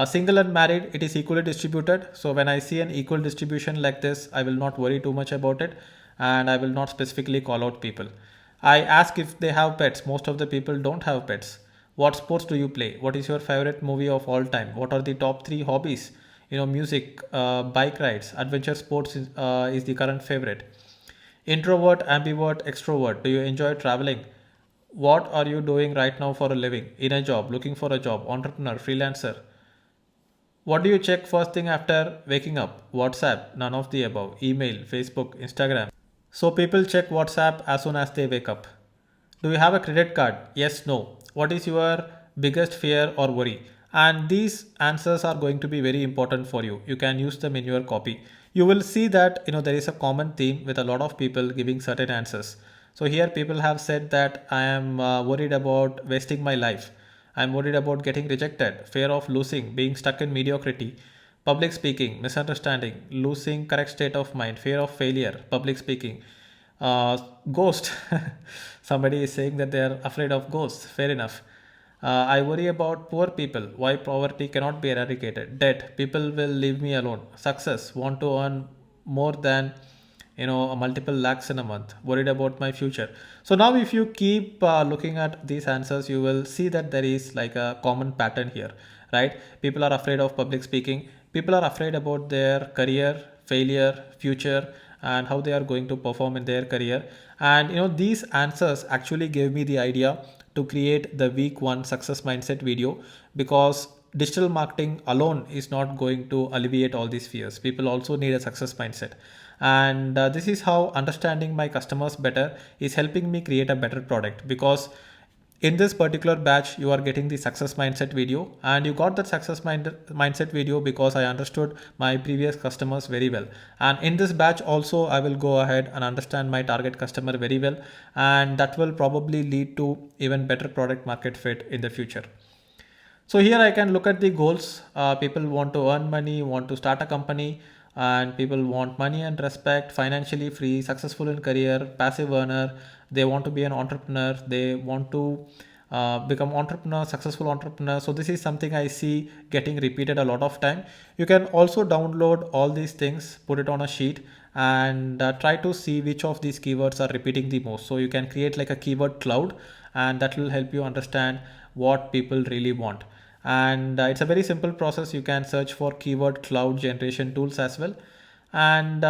Single and married, it is equally distributed. So when I see an equal distribution like this, I will not worry too much about it and I will not specifically call out people. I ask if they have pets. Most of the people don't have pets. What sports do you play? What is your favorite movie of all time? What are the top three hobbies? Music, bike rides, adventure sports is the current favorite. Introvert, ambivert, extrovert. Do you enjoy traveling? What are you doing right now for a living? In a job, looking for a job, entrepreneur, freelancer. What do you check first thing after waking up? WhatsApp, none of the above. Email, Facebook, Instagram. So people check WhatsApp as soon as they wake up. Do you have a credit card? Yes, no. What is your biggest fear or worry? And these answers are going to be very important for you. You can use them in your copy. You will see that there is a common theme with a lot of people giving certain answers. So here people have said that I am worried about wasting my life. I'm worried about getting rejected, fear of losing, being stuck in mediocrity, public speaking, misunderstanding, losing correct state of mind, fear of failure, public speaking, ghost. Somebody is saying that they are afraid of ghosts. Fair enough. I worry about poor people. Why poverty cannot be eradicated? Debt. People will leave me alone. Success. Want to earn more than a multiple lakhs in a month. Worried about my future. So now if you keep looking at these answers, you will see that there is like a common pattern here, right? People are afraid of public speaking. People are afraid about their career, failure, future, and how they are going to perform in their career. And these answers actually gave me the idea to create the week one success mindset video, because digital marketing alone is not going to alleviate all these fears. People also need a success mindset. And this is how understanding my customers better is helping me create a better product, because in this particular batch you are getting the success mindset video, and you got that mindset video because I understood my previous customers very well. And in this batch also I will go ahead and understand my target customer very well, and that will probably lead to even better product market fit in the future. So here I can look at the goals. People want to earn money, want to start a company, and people want money and respect, financially free, successful in career, passive earner. They want to be an entrepreneur. They want to become entrepreneur, successful entrepreneur. So this is something I see getting repeated a lot of time. You can also download all these things, put it on a sheet, and try to see which of these keywords are repeating the most. So you can create like a keyword cloud, and that will help you understand what people really want. And it's a very simple process. You can search for keyword cloud generation tools as well. And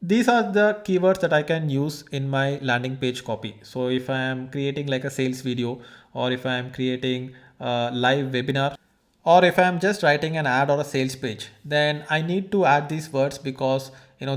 these are the keywords that I can use in my landing page copy. So if I am creating like a sales video, or if I am creating a live webinar, or if I'm just writing an ad or a sales page, then I need to add these words, because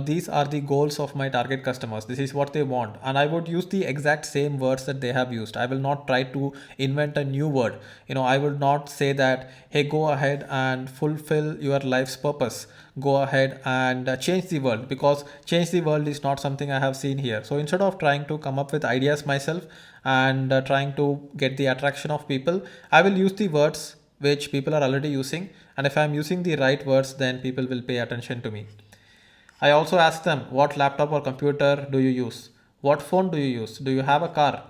these are the goals of my target customers. This is what they want, and I would use the exact same words that they have used. I will not try to invent a new word. I will not say that, hey, go ahead and fulfill your life's purpose, go ahead and change the world, because change the world is not something I have seen here. So instead of trying to come up with ideas myself and trying to get the attraction of people, I will use the words which people are already using. And if I'm using the right words, then people will pay attention to me. I also ask them, what laptop or computer do you use? What phone do you use? Do you have a car?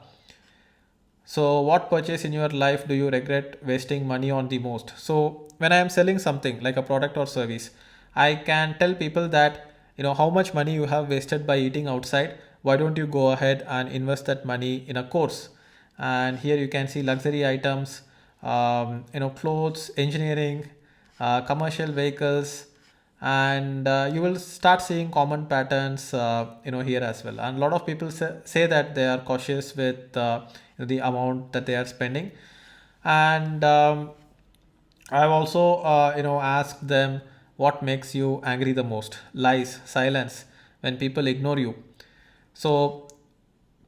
So what purchase in your life do you regret wasting money on the most? So when I am selling something like a product or service, I can tell people that, how much money you have wasted by eating outside. Why don't you go ahead and invest that money in a course? And here you can see luxury items, clothes, engineering, commercial vehicles, and you will start seeing common patterns here as well. And a lot of people say that they are cautious with the amount that they are spending. And I've also asked them, what makes you angry the most? Lies, silence, when people ignore you. So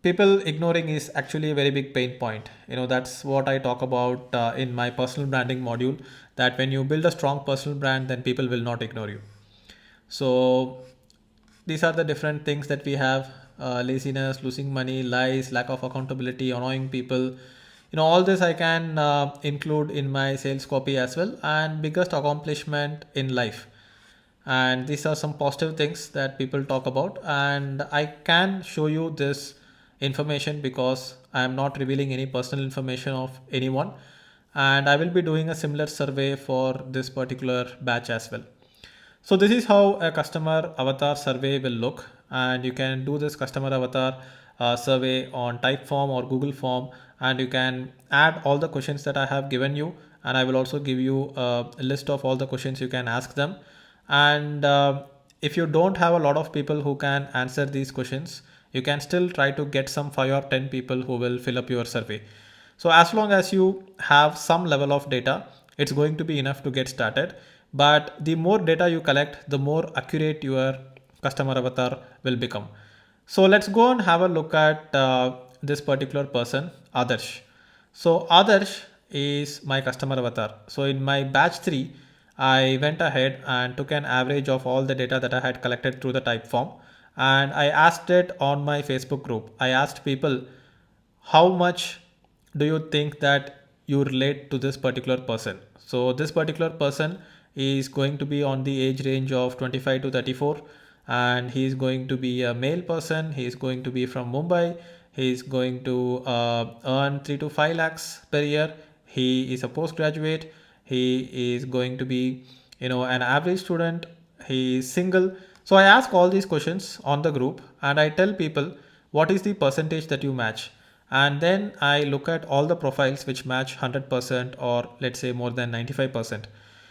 people ignoring is actually a very big pain point. That's what I talk about in my personal branding module, that when you build a strong personal brand, then people will not ignore you. So these are the different things that we have: laziness, losing money, lies, lack of accountability, annoying people. All this I can include in my sales copy as well. And biggest accomplishment in life, and these are some positive things that people talk about. And I can show you this information because I am not revealing any personal information of anyone. And I will be doing a similar survey for this particular batch as well. So this is how a customer avatar survey will look, and you can do this customer avatar survey on Typeform or Google Form, and you can add all the questions that I have given you, and I will also give you a list of all the questions you can ask them. And if you don't have a lot of people who can answer these questions, you can still try to get some 5 or 10 people who will fill up your survey. So as long as you have some level of data, it's going to be enough to get started. But the more data you collect, the more accurate your customer avatar will become. So let's go and have a look at this particular person, Adarsh. So Adarsh is my customer avatar. So in my batch 3, I went ahead and took an average of all the data that I had collected through the Typeform, and I asked it on my Facebook group. I asked people, how much do you think that you relate to this particular person? So this particular person is going to be on the age range of 25 to 34, and he is going to be a male person. He is going to be from Mumbai. He is going to earn 3 to 5 lakhs per year. He is a postgraduate. He is going to be an average student. He is single. So I ask all these questions on the group, and I tell people what is the percentage that you match. And then I look at all the profiles which match 100%, or let's say more than 95%.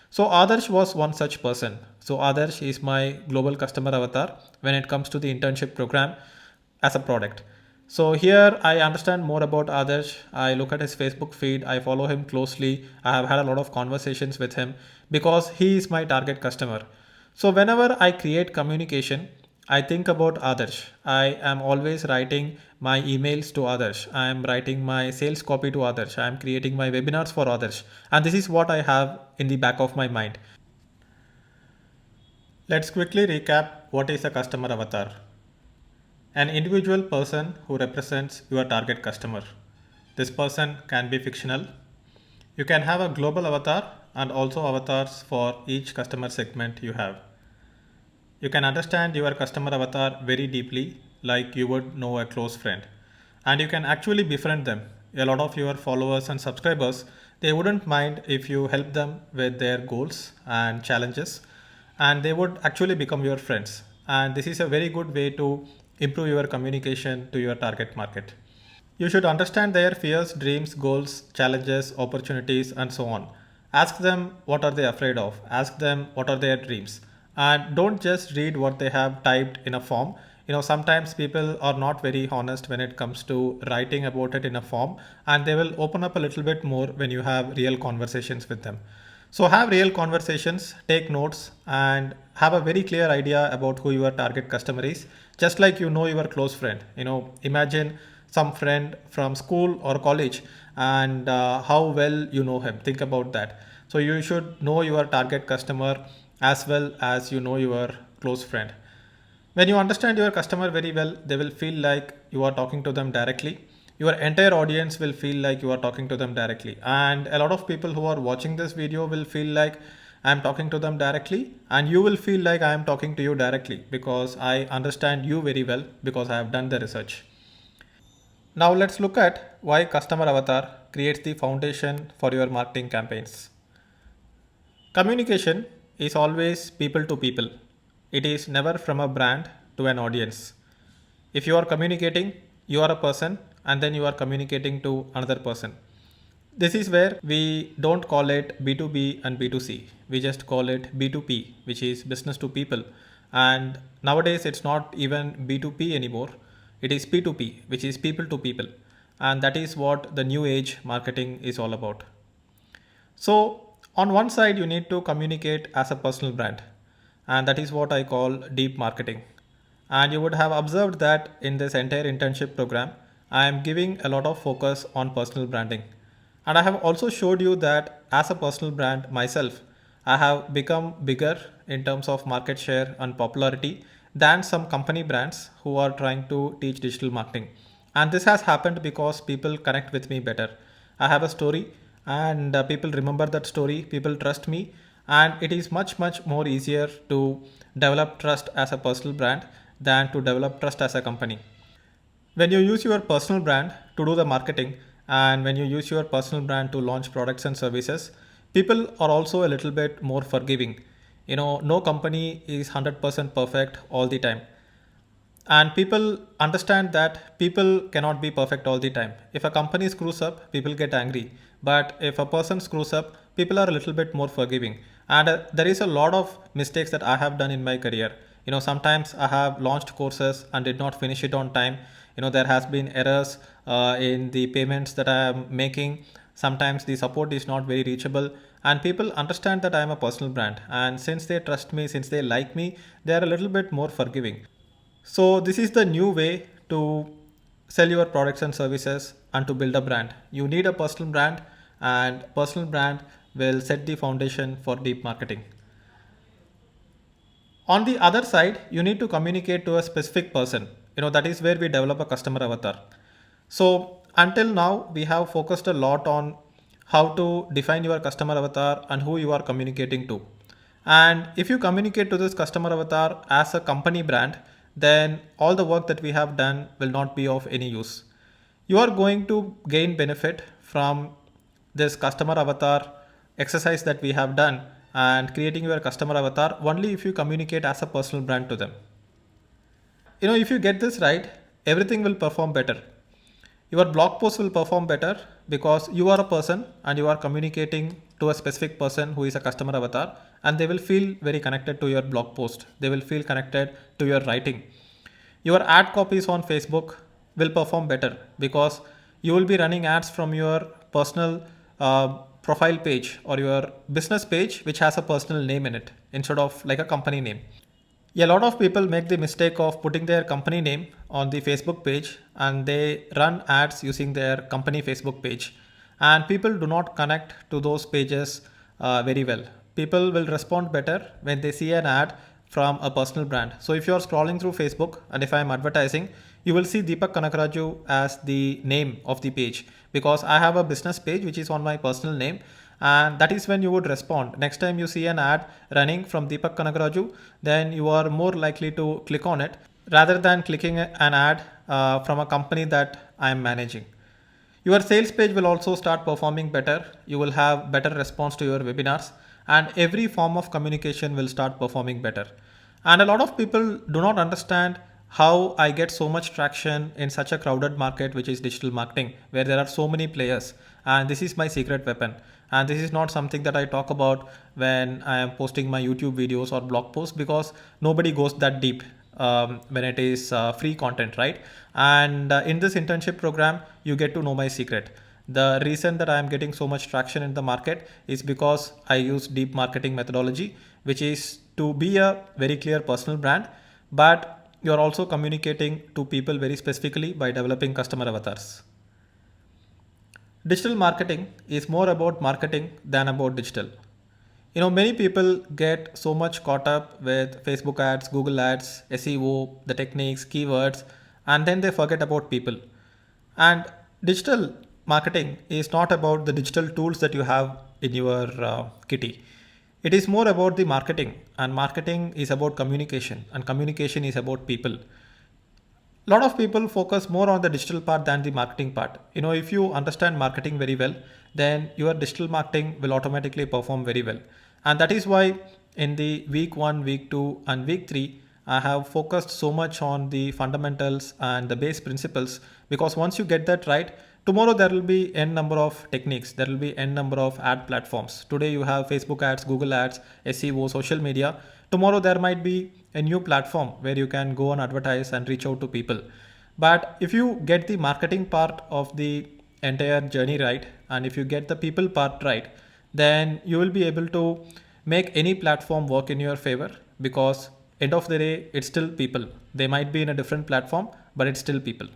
So Adarsh was one such person. So Adarsh is my global customer avatar when it comes to the internship program as a product. So here I understand more about Adarsh. I look at his Facebook feed. I follow him closely. I have had a lot of conversations with him because he is my target customer. So whenever I create communication, I think about Adarsh. I am always writing my emails to Adarsh. I am writing my sales copy to Adarsh. I am creating my webinars for Adarsh. And this is what I have in the back of my mind. Let's quickly recap what is a customer avatar. An individual person who represents your target customer. This person can be fictional. You can have a global avatar and also avatars for each customer segment you have. You can understand your customer avatar very deeply, like you would know a close friend. And you can actually befriend them. A lot of your followers and subscribers, they wouldn't mind if you help them with their goals and challenges, and they would actually become your friends. And this is a very good way to improve your communication to your target market. You should understand their fears, dreams, goals, challenges, opportunities, and so on. Ask them what are they afraid of. Ask them what are their dreams. And don't just read what they have typed in a form. Sometimes people are not very honest when it comes to writing about it in a form, and they will open up a little bit more when you have real conversations with them. So have real conversations, take notes, and have a very clear idea about who your target customer is, just like you know your close friend. Imagine some friend from school or college, and how well you know him. Think about that. So you should know your target customer as well as you know your close friend. When you understand your customer very well, they will feel like you are talking to them directly. Your entire audience will feel like you are talking to them directly. And a lot of people who are watching this video will feel like I am talking to them directly. And you will feel like I am talking to you directly because I understand you very well because I have done the research. Now let's look at why customer avatar creates the foundation for your marketing campaigns. Communication is always people to people. It is never from a brand to an audience. If you are communicating, you are a person and then you are communicating to another person. This is where we don't call it B2B and B2C. We just call it B2P, which is business to people. And nowadays it's not even B2P anymore. It is P2P, which is people to people. And that is what the new age marketing is all about. So, on one side, you need to communicate as a personal brand, and that is what I call deep marketing. And you would have observed that in this entire internship program, I am giving a lot of focus on personal branding. And I have also showed you that as a personal brand myself, I have become bigger in terms of market share and popularity than some company brands who are trying to teach digital marketing. And this has happened because people connect with me better. I have a story and people remember that story, people trust me, and it is much more easier to develop trust as a personal brand than to develop trust as a company. When you use your personal brand to do the marketing and when you use your personal brand to launch products and services, people are also a little bit more forgiving. No company is 100% perfect all the time. And people understand that people cannot be perfect all the time. If a company screws up, people get angry. But if a person screws up, people are a little bit more forgiving. And there is a lot of mistakes that I have done in my career. Sometimes I have launched courses and did not finish it on time. There has been errors in the payments that I am making. Sometimes the support is not very reachable, and people understand that I am a personal brand. And since they trust me, since they like me, they are a little bit more forgiving. So this is the new way to sell your products and services and to build a brand. You need a personal brand, and personal brand will set the foundation for deep marketing. On the other side, you need to communicate to a specific person. That is where we develop a customer avatar. So until now, we have focused a lot on how to define your customer avatar and who you are communicating to. And if you communicate to this customer avatar as a company brand, then all the work that we have done will not be of any use. You are going to gain benefit from this customer avatar exercise that we have done and creating your customer avatar only if you communicate as a personal brand to them. If you get this right, everything will perform better. Your blog post will perform better because you are a person and you are communicating to a specific person who is a customer avatar, and they will feel very connected to your blog post. They will feel connected to your writing. Your ad copies on Facebook will perform better because you will be running ads from your personal profile page or your business page, which has a personal name in it instead of like a company name. A lot of people make the mistake of putting their company name on the Facebook page and they run ads using their company Facebook page. And people do not connect to those pages very well. People will respond better when they see an ad from a personal brand. So if you are scrolling through Facebook and if I am advertising, you will see Deepak Kanakaraju as the name of the page because I have a business page which is on my personal name, and that is when you would respond. Next time you see an ad running from Deepak Kanakaraju, then you are more likely to click on it rather than clicking an ad from a company that I am managing. Your sales page will also start performing better. You will have better response to your webinars, and every form of communication will start performing better. And a lot of people do not understand how I get so much traction in such a crowded market, which is digital marketing, where there are so many players. And this is my secret weapon. And this is not something that I talk about when I am posting my YouTube videos or blog posts because nobody goes that deep when it is free content, right? And in this internship program, you get to know my secret. The reason that I am getting so much traction in the market is because I use deep marketing methodology, which is to be a very clear personal brand, but you're also communicating to people very specifically by developing customer avatars. Digital marketing is more about marketing than about digital. Many people get so much caught up with Facebook ads, Google ads, SEO, the techniques, keywords, and then they forget about people. And digital marketing is not about the digital tools that you have in your kitty. It is more about the marketing, and marketing is about communication, and communication is about people. A lot of people focus more on the digital part than the marketing part. If you understand marketing very well, then your digital marketing will automatically perform very well. And that is why in the week 1, week 2 and week 3, I have focused so much on the fundamentals and the base principles, because once you get that right, tomorrow there will be n number of techniques, there will be n number of ad platforms. Today you have Facebook ads, Google ads, SEO, social media. Tomorrow there might be a new platform where you can go and advertise and reach out to people. But if you get the marketing part of the entire journey right, and if you get the people part right, then you will be able to make any platform work in your favor, because end of the day it's still people. They might be in a different platform, but it's still people.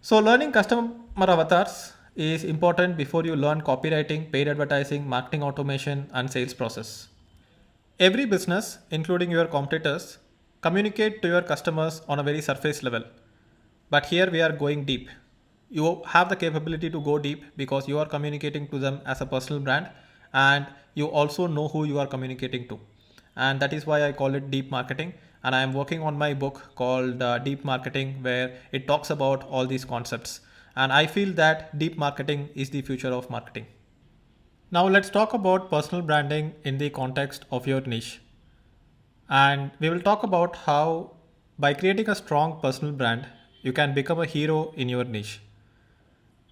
So learning customer avatars is important before you learn copywriting, paid advertising, marketing automation and sales process. Every business, including your competitors, communicate to your customers on a very surface level. But here we are going deep. You have the capability to go deep because you are communicating to them as a personal brand, and you also know who you are communicating to. And that is why I call it deep marketing. And I am working on my book called Deep Marketing, where it talks about all these concepts. And I feel that deep marketing is the future of marketing. Now let's talk about personal branding in the context of your niche. And we will talk about how by creating a strong personal brand, you can become a hero in your niche.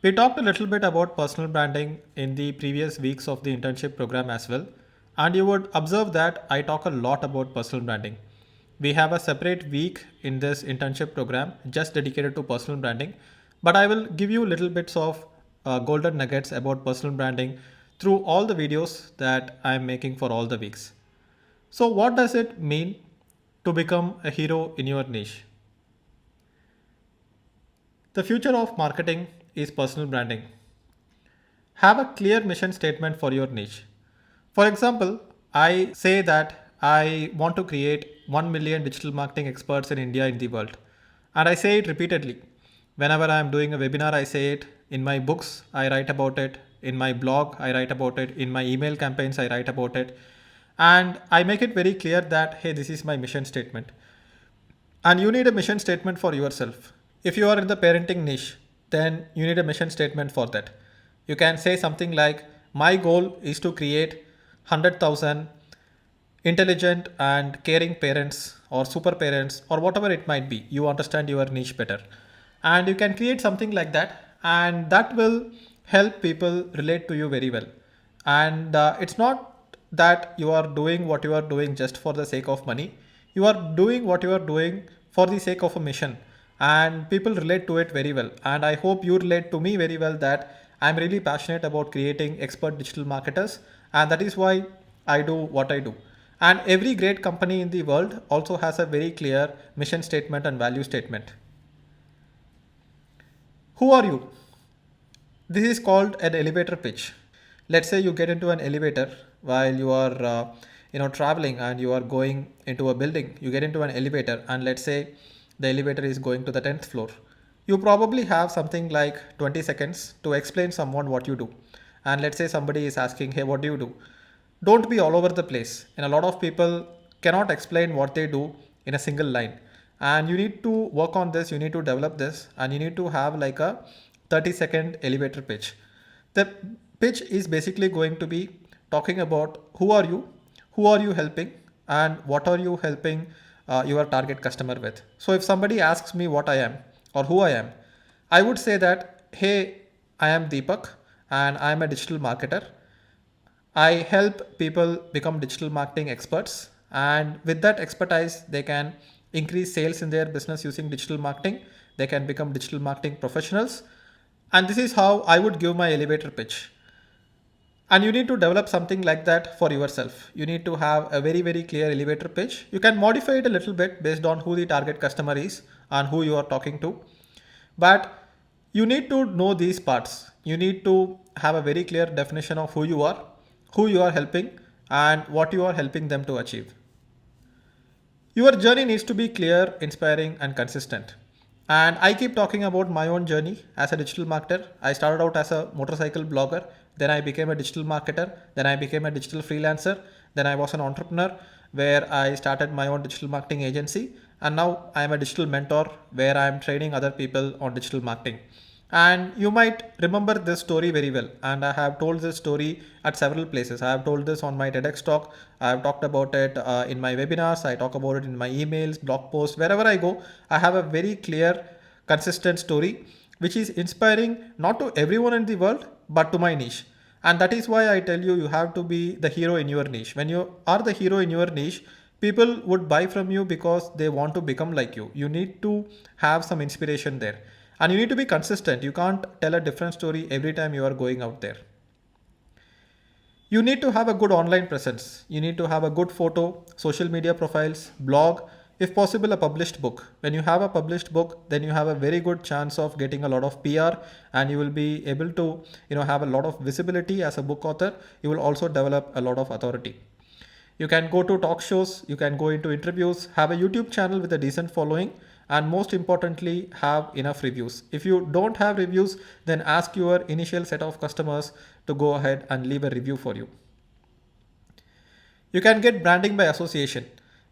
We talked a little bit about personal branding in the previous weeks of the internship program as well. And you would observe that I talk a lot about personal branding. We have a separate week in this internship program just dedicated to personal branding. But I will give you little bits of golden nuggets about personal branding through all the videos that I am making for all the weeks. So, what does it mean to become a hero in your niche? The future of marketing is personal branding. Have a clear mission statement for your niche. For example, I say that I want to create 1 million digital marketing experts in India in the world. And I say it repeatedly. Whenever I am doing a webinar, I say it. In my books, I write about it. In my blog, I write about it. In my email campaigns, I write about it. And I make it very clear that, hey, this is my mission statement. And you need a mission statement for yourself. If you are in the parenting niche, then you need a mission statement for that. You can say something like, my goal is to create 100,000 intelligent and caring parents or super parents or whatever it might be. You understand your niche better. And you can create something like that, and that will help people relate to you very well. And it's not that you are doing what you are doing just for the sake of money. You are doing what you are doing for the sake of a mission, and people relate to it very well. And I hope you relate to me very well that I'm really passionate about creating expert digital marketers, and that is why I do what I do. And every great company in the world also has a very clear mission statement and value statement. Who are you? This is called an elevator pitch. Let's say you get into an elevator while you are traveling and you are going into a building. You get into an elevator, and let's say the elevator is going to the 10th floor. You probably have something like 20 seconds to explain someone what you do. And let's say somebody is asking, hey, what do you do? Don't be all over the place. And a lot of people cannot explain what they do in a single line. And you need to work on this, you need to develop this, and you need to have like a 30-second elevator pitch. The pitch is basically going to be talking about who are you helping, and what are you helping your target customer with. So if somebody asks me what I am or who I am, I would say that, hey, I am Deepak and I am a digital marketer. I help people become digital marketing experts, and with that expertise, they can increase sales in their business using digital marketing. They can become digital marketing professionals. And this is how I would give my elevator pitch. And you need to develop something like that for yourself. You need to have a very, very clear elevator pitch. You can modify it a little bit based on who the target customer is and who you are talking to. But you need to know these parts. You need to have a very clear definition of who you are helping, and what you are helping them to achieve. Your journey needs to be clear, inspiring, and consistent. And I keep talking about my own journey as a digital marketer. I started out as a motorcycle blogger, then I became a digital marketer, then I became a digital freelancer, then I was an entrepreneur where I started my own digital marketing agency. and now I am a digital mentor where I am training other people on digital marketing. And you might remember this story very well. And I have told this story at several places. I have told this on my TEDx talk. I have talked about it in my webinars. I talk about it in my emails, blog posts. Wherever I go, I have a very clear, consistent story which is inspiring not to everyone in the world, but to my niche. And that is why I tell you, you have to be the hero in your niche. When you are the hero in your niche, people would buy from you because they want to become like you. You need to have some inspiration there. And you need to be consistent. You can't tell a different story every time you are going out there. You need to have a good online presence. You need to have a good photo, social media profiles, blog, if possible, a published book. When you have a published book, then you have a very good chance of getting a lot of PR, and you will be able to, have a lot of visibility as a book author. You will also develop a lot of authority. You can go to talk shows, you can go into interviews, have a YouTube channel with a decent following, and most importantly, have enough reviews. If you don't have reviews, then ask your initial set of customers to go ahead and leave a review for you. You can get branding by association.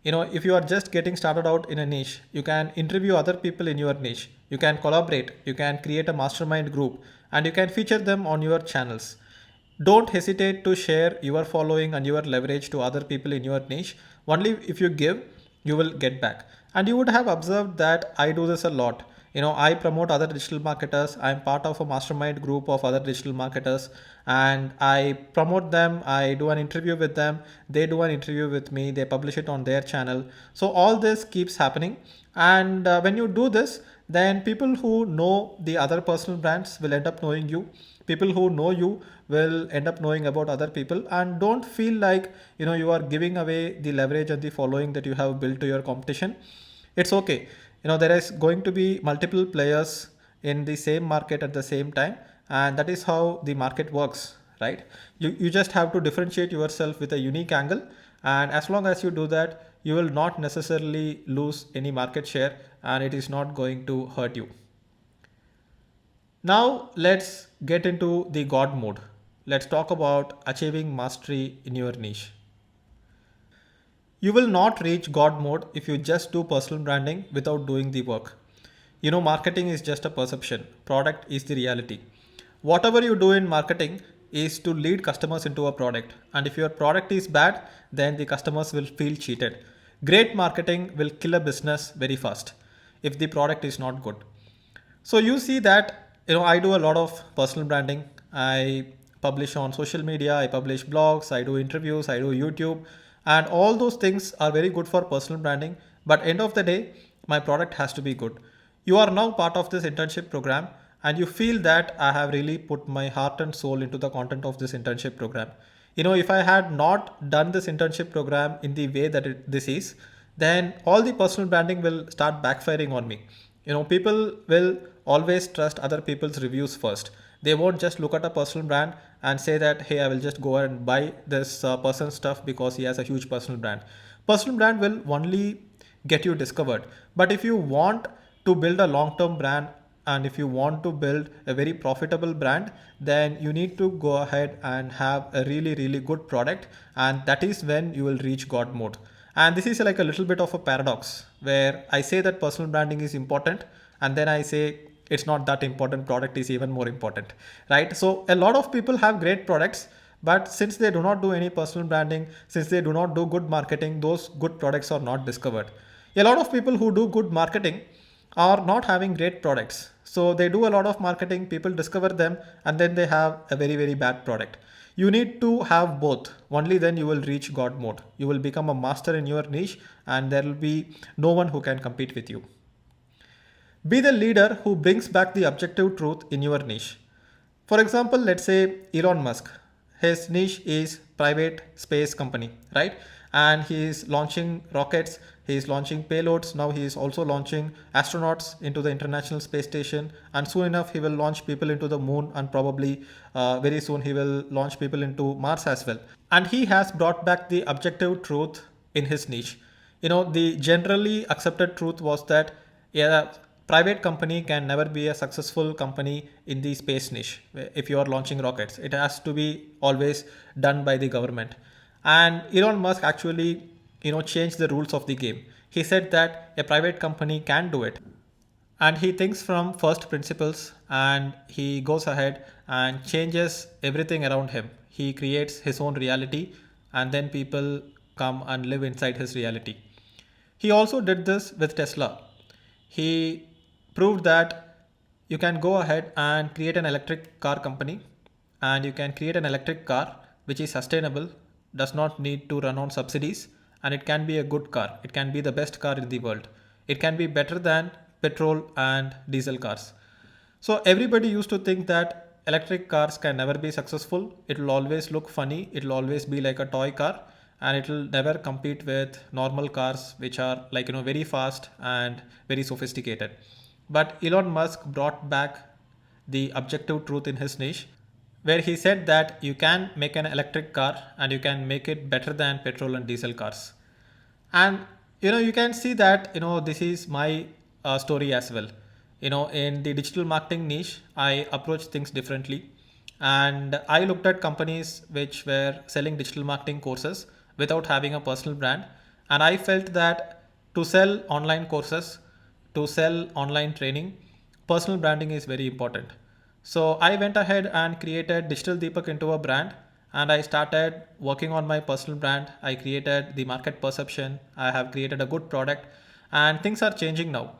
If you are just getting started out in a niche, you can interview other people in your niche. You can collaborate, you can create a mastermind group, and you can feature them on your channels. Don't hesitate to share your following and your leverage to other people in your niche. Only if you give, you will get back. And you would have observed that I do this a lot. I promote other digital marketers. I'm part of a mastermind group of other digital marketers, and I promote them. I do an interview with them. They do an interview with me. They publish it on their channel. So all this keeps happening. And when you do this, then people who know the other personal brands will end up knowing you. People who know you will end up knowing about other people, and don't feel like you are giving away the leverage and the following that you have built to your competition. It's okay. There is going to be multiple players in the same market at the same time, and that is how the market works, right? You just have to differentiate yourself with a unique angle, and as long as you do that, you will not necessarily lose any market share, and it is not going to hurt you. Now let's get into the God mode. Let's talk about achieving mastery in your niche. You will not reach God mode if you just do personal branding without doing the work. Marketing is just a perception, product is the reality. Whatever you do in marketing is to lead customers into a product. And if your product is bad, then the customers will feel cheated. Great marketing will kill a business very fast if the product is not good. So you see that I do a lot of personal branding. I publish on social media, I publish blogs, I do interviews, I do YouTube, and all those things are very good for personal branding. But end of the day, my product has to be good. You are now part of this internship program, and you feel that I have really put my heart and soul into the content of this internship program. If I had not done this internship program in the way that this is, then all the personal branding will start backfiring on me. People will always trust other people's reviews first. They won't just look at a personal brand and say that, hey, I will just go and buy this person's stuff because he has a huge personal brand. Personal brand will only get you discovered. But if you want to build a long-term brand, and if you want to build a very profitable brand, then you need to go ahead and have a really, really good product. And that is when you will reach God mode. And this is like a little bit of a paradox where I say that personal branding is important, and then I say it's not that important, product is even more important, right? So a lot of people have great products, but since they do not do any personal branding, since they do not do good marketing, those good products are not discovered. A lot of people who do good marketing are not having great products. So they do a lot of marketing, people discover them, and then they have a very, very bad product. You need to have both. Only then you will reach God mode. You will become a master in your niche, and there will be no one who can compete with you. Be the leader who brings back the objective truth in your niche. For example, let's say Elon Musk. His niche is private space company, right? And he is launching rockets, he is launching payloads. Now he is also launching astronauts into the International Space Station, and soon enough he will launch people into the moon, and probably very soon he will launch people into Mars as well. And he has brought back the objective truth in his niche. The generally accepted truth was that, yeah, private company can never be a successful company in the space niche. If you are launching rockets, it has to be always done by the government. And Elon Musk actually changed the rules of the game. He said that a private company can do it, and he thinks from first principles, and he goes ahead and changes everything around him. He creates his own reality, and then people come and live inside his reality. He also did this with Tesla. He proved that you can go ahead and create an electric car company, and you can create an electric car which is sustainable, does not need to run on subsidies, and it can be a good car. It can be the best car in the world. It can be better than petrol and diesel cars. So everybody used to think that electric cars can never be successful. It will always look funny. It will always be like a toy car, and it will never compete with normal cars which are like very fast and very sophisticated. But Elon Musk brought back the objective truth in his niche, where he said that you can make an electric car and you can make it better than petrol and diesel cars. And you can see that this is my story as well. In the digital marketing niche, I approach things differently, and I looked at companies which were selling digital marketing courses without having a personal brand, and I felt that to sell online courses, to sell online training, personal branding is very important. So I went ahead and created Digital Deepak into a brand, and I started working on my personal brand. I created the market perception. I have created a good product, and things are changing now.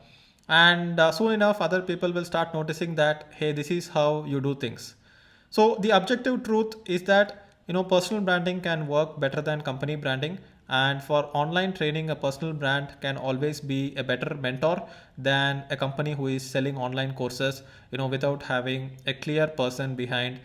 And soon enough, other people will start noticing that, hey, this is how you do things. So the objective truth is that personal branding can work better than company branding, and for online training, a personal brand can always be a better mentor than a company who is selling online courses, without having a clear person behind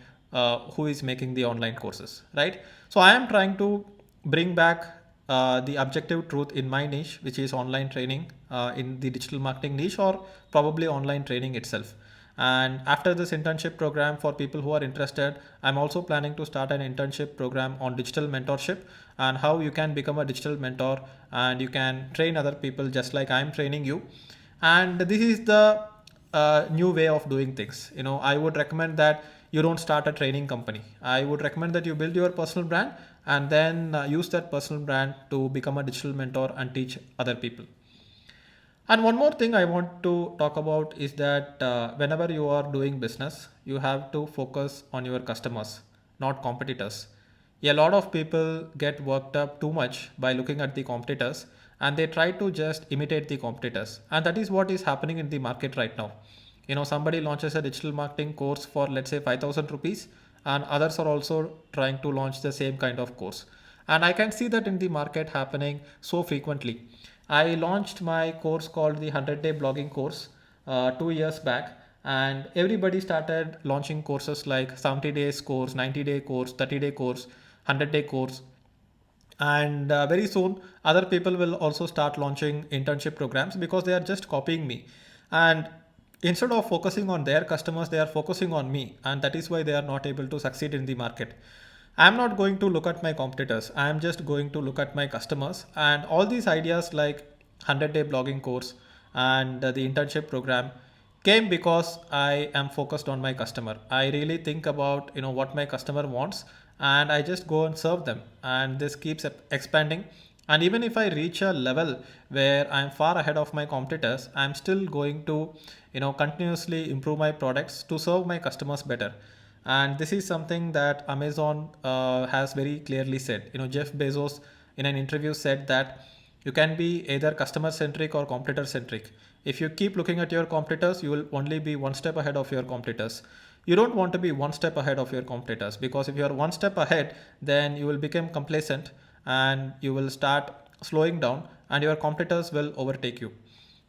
who is making the online courses, right? So I am trying to bring back the objective truth in my niche, which is online training in the digital marketing niche, or probably online training itself. And after this internship program, for people who are interested, I'm also planning to start an internship program on digital mentorship and how you can become a digital mentor and you can train other people just like I'm training you. And this is the new way of doing things. I would recommend that you don't start a training company. I would recommend that you build your personal brand and then use that personal brand to become a digital mentor and teach other people. And one more thing I want to talk about is that whenever you are doing business, you have to focus on your customers, not competitors. A lot of people get worked up too much by looking at the competitors, and they try to just imitate the competitors. And that is what is happening in the market right now. Somebody launches a digital marketing course for, let's say, 5,000 rupees, and others are also trying to launch the same kind of course. And I can see that in the market happening so frequently. I launched my course called the 100-day blogging course 2 years back, and everybody started launching courses like 70 days course, 90-day course, 30-day course, 100-day course. And very soon, other people will also start launching internship programs because they are just copying me. And instead of focusing on their customers, they are focusing on me, and that is why they are not able to succeed in the market. I'm not going to look at my competitors. I'm just going to look at my customers. And all these ideas like 100-day blogging course and the internship program came because I am focused on my customer. I really think about what my customer wants, and I just go and serve them. And this keeps expanding. And even if I reach a level where I'm far ahead of my competitors, I'm still going to continuously improve my products to serve my customers better. And this is something that Amazon has very clearly said. Jeff Bezos in an interview said that you can be either customer centric or competitor centric. If you keep looking at your competitors, you will only be one step ahead of your competitors. You don't want to be one step ahead of your competitors, because if you are one step ahead, then you will become complacent and you will start slowing down and your competitors will overtake you.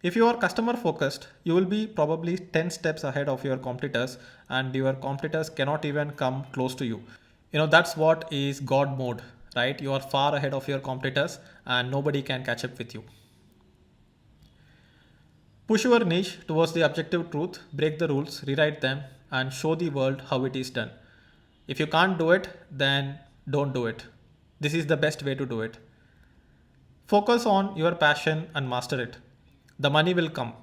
If you are customer focused, you will be probably 10 steps ahead of your competitors, and your competitors cannot even come close to you. That's what is God mode, right? You are far ahead of your competitors and nobody can catch up with you. Push your niche towards the objective truth, break the rules, rewrite them, and show the world how it is done. If you can't do it, then don't do it. This is the best way to do it. Focus on your passion and master it. The money will come.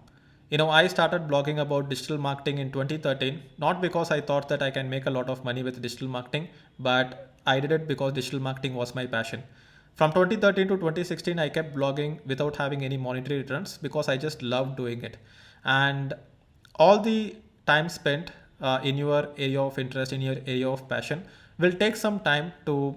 I started blogging about digital marketing in 2013, not because I thought that I can make a lot of money with digital marketing, but I did it because digital marketing was my passion. From 2013 to 2016, I kept blogging without having any monetary returns because I just loved doing it. And all the time spent in your area of interest, in your area of passion, will take some time to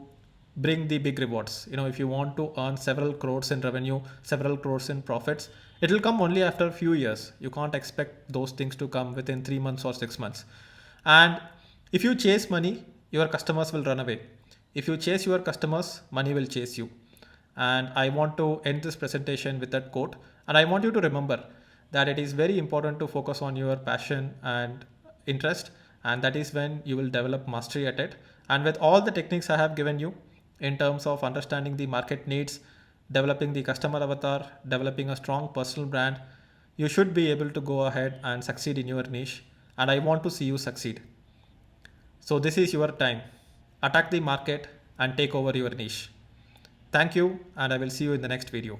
bring the big rewards. If you want to earn several crores in revenue, several crores in profits, it will come only after a few years. You can't expect those things to come within 3 months or 6 months. And if you chase money, your customers will run away. If you chase your customers, money will chase you. And I want to end this presentation with that quote. And I want you to remember that it is very important to focus on your passion and interest. And that is when you will develop mastery at it. And with all the techniques I have given you in terms of understanding the market needs, developing the customer avatar, developing a strong personal brand, you should be able to go ahead and succeed in your niche. And I want to see you succeed. So this is your time. Attack the market and take over your niche. Thank you, and I will see you in the next video.